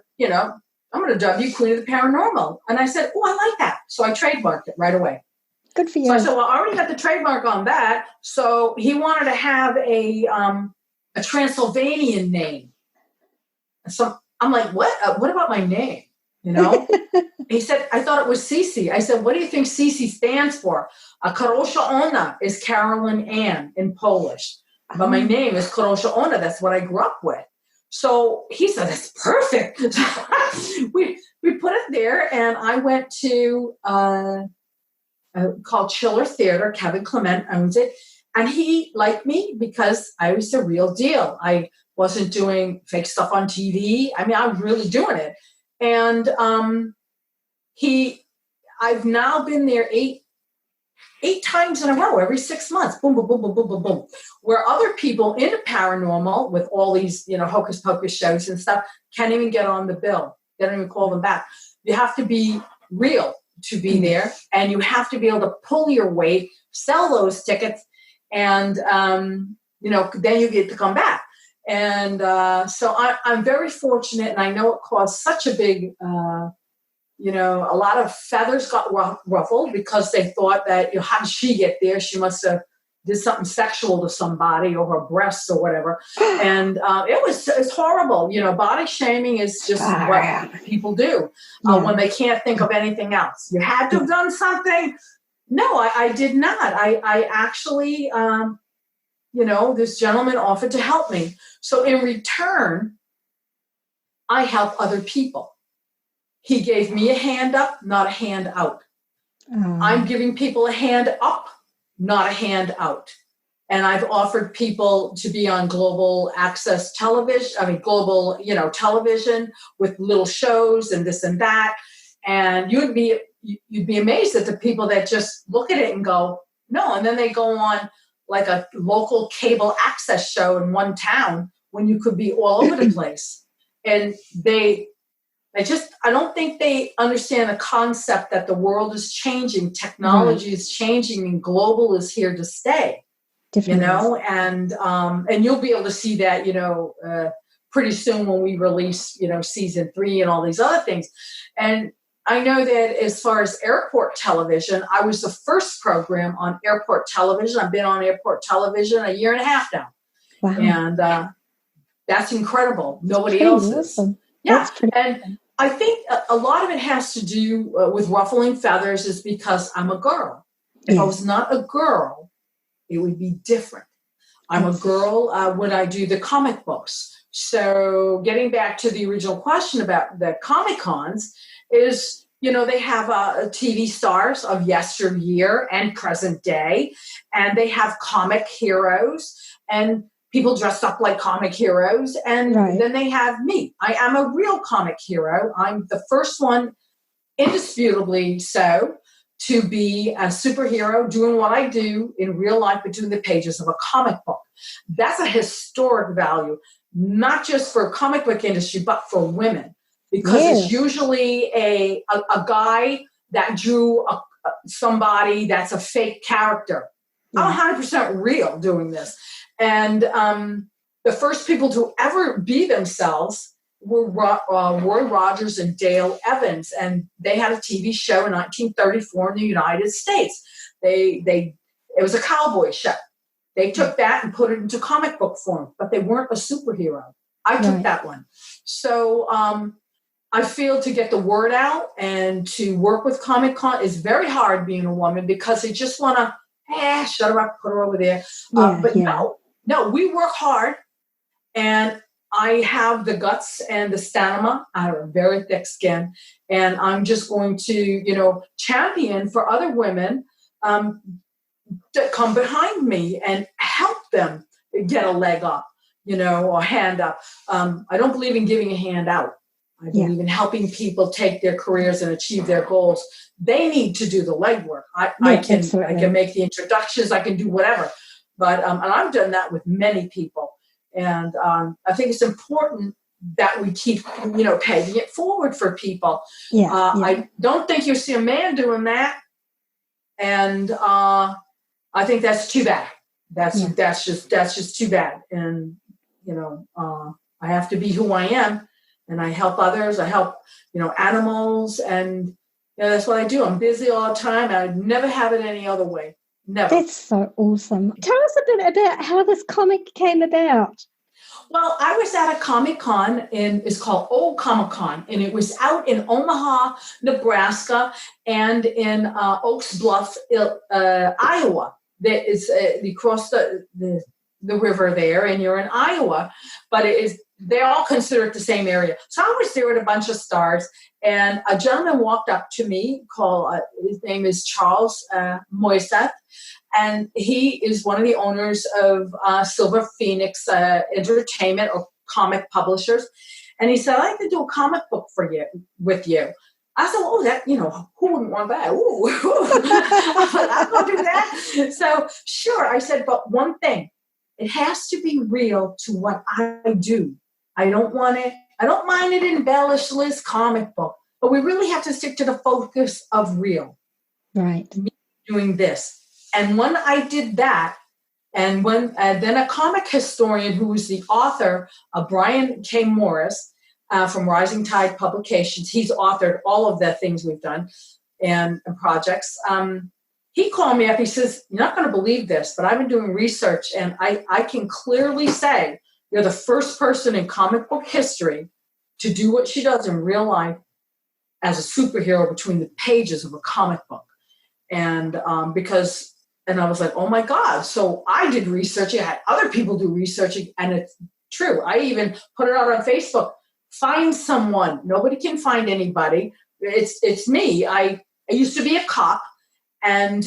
to dub you Queen of the Paranormal. And I said, oh, I like that. So I trademarked it right away. Good for you. So I said, well, I already got the trademark on that. So he wanted to have a Transylvanian name. So I'm like, what? What about my name? He said, I thought it was Cece. I said, what do you think Cece stands for? Kadrolsha Ona is Carolyn Ann in Polish. But my name is Kadrolsha Ona. That's what I grew up with. So he said, that's perfect. we put it there, and I went to called Chiller Theater. Kevin Clement owns it. And he liked me because I was the real deal. I wasn't doing fake stuff on TV. I mean, I was really doing it. And I've now been there eight times in a row, every 6 months. Boom, boom, boom, boom, boom, boom, boom. Where other people into paranormal with all these, hocus pocus shows and stuff can't even get on the bill. They don't even call them back. You have to be real to be there, and you have to be able to pull your weight, sell those tickets, and then you get to come back. And so I'm very fortunate, and I know it caused such a big, a lot of feathers got ruffled because they thought that, how did she get there? She must have did something sexual to somebody, or her breasts or whatever. And it's horrible. Body shaming is just what people do when they can't think of anything else. You had to have done something. No, I did not. I actually, this gentleman offered to help me. So in return, I help other people. He gave me a hand up, not a hand out. I'm giving people a hand up, not a hand out. And I've offered people to be on global access television, television with little shows and this and that. And you'd be amazed at the people that just look at it and go, no. And then they go on like a local cable access show in one town when you could be all over the place. And I don't think they understand the concept that the world is changing, technology is changing, and global is here to stay. Definitely. And you'll be able to see that, pretty soon when we release, season 3 and all these other things. And I know that as far as airport television, I was the first program on airport television. I've been on airport television a year and a half now. Wow. And that's incredible. Nobody else is. Awesome. Yeah. And I think a lot of it has to do with ruffling feathers is because I'm a girl. If I was not a girl, it would be different. I'm a girl when I do the comic books. So getting back to the original question about the Comicons is, they have TV stars of yesteryear and present day, and they have comic heroes and people dressed up like comic heroes. And then they have me. I am a real comic hero. I'm the first one, indisputably so, to be a superhero doing what I do in real life between the pages of a comic book. That's a historic value, not just for comic book industry, but for women. Because it's usually a guy that drew somebody that's a fake character. I'm 100% real doing this. And the first people to ever be themselves were Roy Rogers and Dale Evans. And they had a TV show in 1934 in the United States. It was a cowboy show. They took that and put it into comic book form, but they weren't a superhero. I took that one. So I feel to get the word out and to work with Comicon is very hard being a woman because they just want to, shut her up, put her over there. No, we work hard, and I have the guts and the stamina. I have a very thick skin, and I'm just going to, champion for other women to come behind me and help them get a leg up, or hand up. I don't believe in giving a hand out. I believe in helping people take their careers and achieve their goals. They need to do the legwork. I can make the introductions. I can do whatever. But and I've done that with many people. And I think it's important that we keep, paying it forward for people. I don't think you see a man doing that. And I think that's too bad. That's just too bad. And, I have to be who I am. And I help others. I help, animals. And that's what I do. I'm busy all the time. I never have it any other way. Never. That's so awesome. Tell us a bit about how this comic came about. Well, I was at a Comicon, it's called Old Comicon, and it was out in Omaha, Nebraska, and in Oaks Bluff, Iowa. That is, you cross the river there, and you're in Iowa, but they're all considered the same area. So I was there with a bunch of stars, and a gentleman walked up to me, his name is Charles Moisat, and he is one of the owners of Silver Phoenix Entertainment or comic publishers. And he said, I'd like to do a comic book with you. I said, oh, that, who wouldn't want that? Ooh. I'm going to do that. So, sure. I said, but one thing, it has to be real to what I do. I don't mind it embellished, Liz, comic book, but we really have to stick to the focus of real. Right. Me doing this. And when I did that, and then a comic historian who was the author of Brian K. Morris from Rising Tide Publications, he's authored all of the things we've done and projects. He called me up. He says, you're not going to believe this, but I've been doing research, and I can clearly say you're the first person in comic book history to do what she does in real life as a superhero between the pages of a comic book. And and I was like, oh my God. So I did research. I had other people do research, and it's true. I even put it out on Facebook. Find someone. Nobody can find anybody. It's me. I used to be a cop, and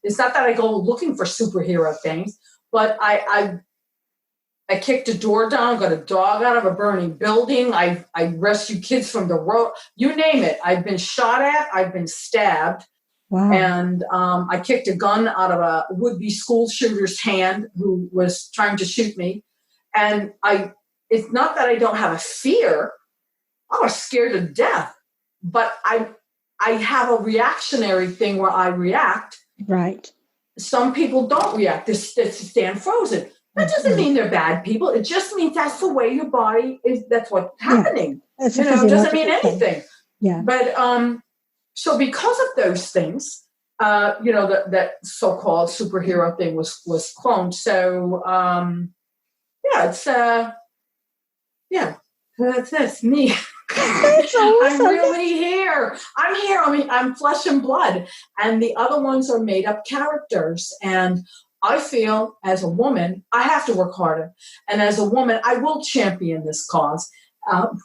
it's not that I go looking for superhero things, but I kicked a door down, got a dog out of a burning building. I rescued kids from the road. You name it. I've been shot at. I've been stabbed. Wow. And I kicked a gun out of a would-be school shooter's hand who was trying to shoot me. And it's not that I don't have a fear. I was scared to death. But I have a reactionary thing where I react. Right. Some people don't react. They stand frozen. That doesn't mean they're bad people. It just means that's the way your body is. That's what's happening. Yeah. It doesn't mean anything. Yeah. But so because of those things, that so-called superhero thing was cloned. So that's me. That's awesome. I'm really here. I'm here. I mean, I'm flesh and blood, and the other ones are made up characters. And I feel as a woman, I have to work harder. And as a woman, I will champion this cause.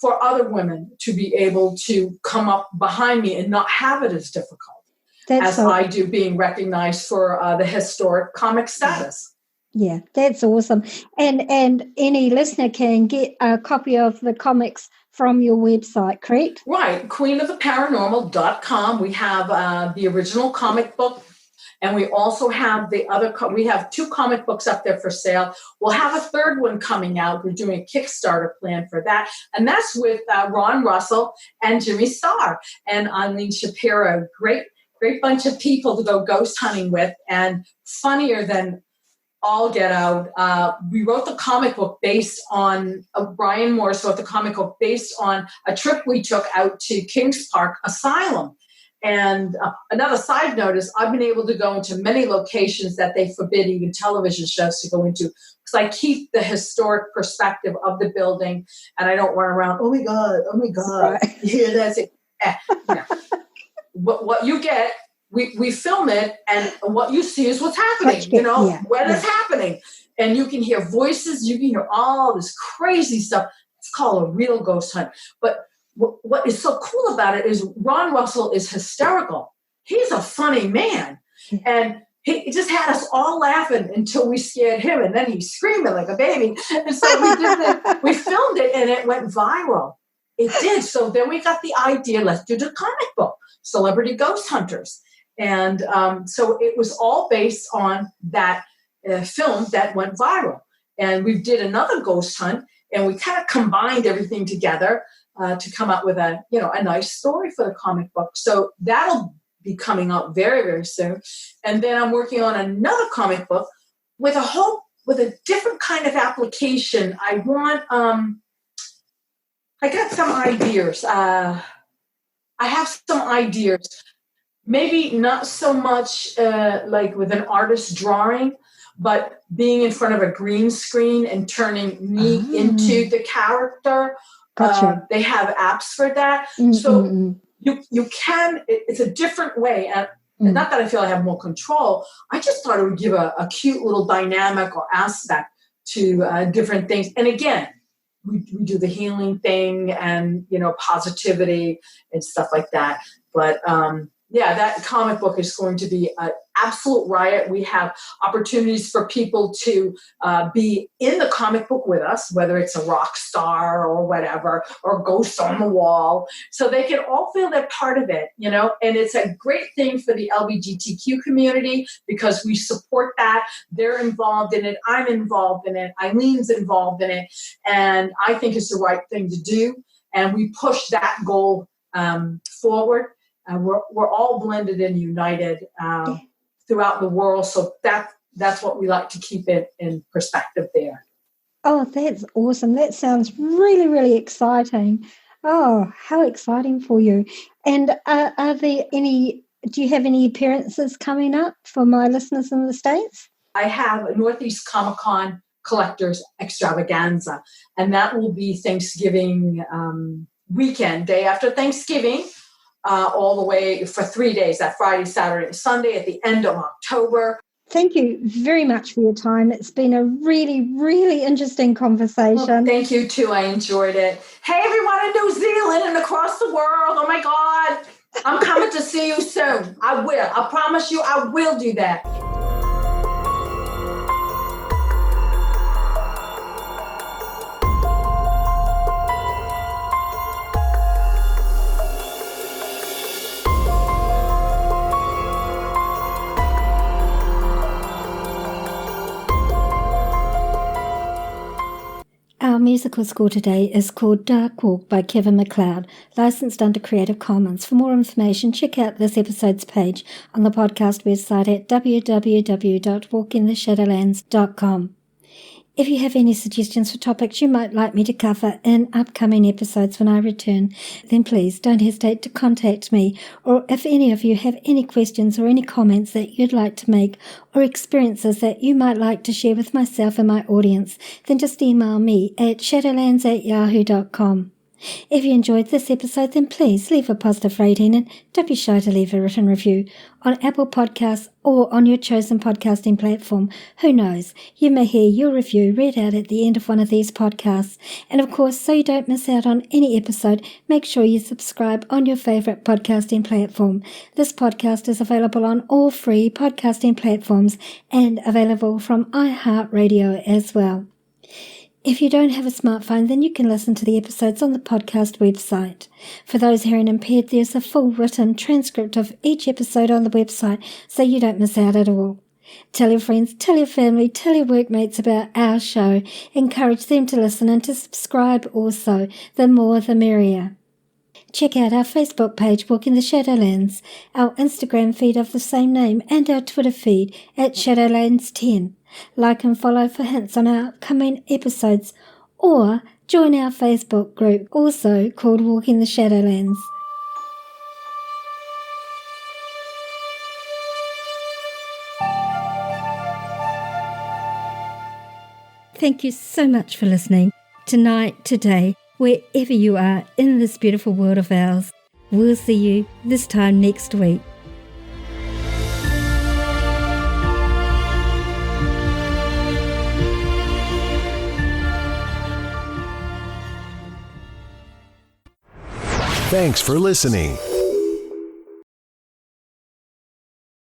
For other women to be able to come up behind me and not have it as difficult I do being recognized for the historic comic status. Yeah, that's awesome. And any listener can get a copy of the comics from your website, correct? Right, queenoftheparanormal.com. We have the original comic book. And we also have we have 2 comic books up there for sale. We'll have a third one coming out. We're doing a Kickstarter plan for that. And that's with Ron Russell and Jimmy Starr and Eileen Shapiro. Great bunch of people to go ghost hunting with, and funnier than all get out. We wrote the comic book based on, Brian Morris wrote the comic book based on a trip we took out to Kings Park Asylum. And another side note is I've been able to go into many locations that they forbid even television shows to go into, because I keep the historic perspective of the building, and I don't run around, oh my God, right. Yeah, that's it. What you get, we film it, and what you see is what's happening, when it's happening. And you can hear voices, you can hear all this crazy stuff. It's called a real ghost hunt. But what is so cool about it is Ron Russell is hysterical. He's a funny man. And he just had us all laughing until we scared him, and then he's screaming like a baby. And so we filmed it, and it went viral. It did. So then we got the idea, let's do the comic book, Celebrity Ghost Hunters. And so it was all based on that film that went viral. And we did another ghost hunt, and we kind of combined everything together to come up with a nice story for the comic book. So that'll be coming out very, very soon. And then I'm working on another comic book with a different kind of application. I got some ideas. I have some ideas. Maybe not so much like with an artist's drawing, but being in front of a green screen and turning me into the character. Gotcha. They have apps for that. So you can, it's a different way. And not that I feel I have more control. I just thought it would give a cute little dynamic or aspect to different things. And again, we do the healing thing and, positivity and stuff like that. But that comic book is going to be an absolute riot. We have opportunities for people to be in the comic book with us, whether it's a rock star or whatever, or ghosts on the wall. So they can all feel they're part of it, and it's a great thing for the LGBTQ community because we support that. They're involved in it. I'm involved in it. Eileen's involved in it. And I think it's the right thing to do. And we push that goal forward. We're all blended and united throughout the world. So that's what we like to keep it in perspective there. Oh, that's awesome. That sounds really, really exciting. Oh, how exciting for you. And do you have any appearances coming up for my listeners in the States? I have a Northeast Comicon Collectors Extravaganza, and that will be Thanksgiving weekend, day after Thanksgiving. All the way for 3 days, that Friday, Saturday, and Sunday at the end of October. Thank you very much for your time. It's been a really, really interesting conversation. Well, thank you, too. I enjoyed it. Hey, everyone in New Zealand and across the world. Oh, my God. I'm coming to see you soon. I will. I promise you I will do that. Our musical score today is called Dark Walk by Kevin MacLeod, licensed under Creative Commons. For more information, check out this episode's page on the podcast website at www.walkintheshadowlands.com. If you have any suggestions for topics you might like me to cover in upcoming episodes when I return, then please don't hesitate to contact me. Or if any of you have any questions or any comments that you'd like to make or experiences that you might like to share with myself and my audience, then just email me at shadowlands@yahoo.com. If you enjoyed this episode, then please leave a positive rating and don't be shy to leave a written review on Apple Podcasts or on your chosen podcasting platform. Who knows, you may hear your review read out at the end of one of these podcasts. And of course, so you don't miss out on any episode, make sure you subscribe on your favorite podcasting platform. This podcast is available on all free podcasting platforms and available from iHeartRadio as well. If you don't have a smartphone, then you can listen to the episodes on the podcast website. For those hearing impaired, there's a full written transcript of each episode on the website, so you don't miss out at all. Tell your friends, tell your family, tell your workmates about our show. Encourage them to listen and to subscribe also. The more, the merrier. Check out our Facebook page, Walking the Shadowlands, our Instagram feed of the same name, and our Twitter feed at Shadowlands10. Like and follow for hints on our upcoming episodes, or join our Facebook group, also called Walking the Shadowlands. Thank you so much for listening. Tonight, today, wherever you are in this beautiful world of ours. We'll see you this time next week. Thanks for listening.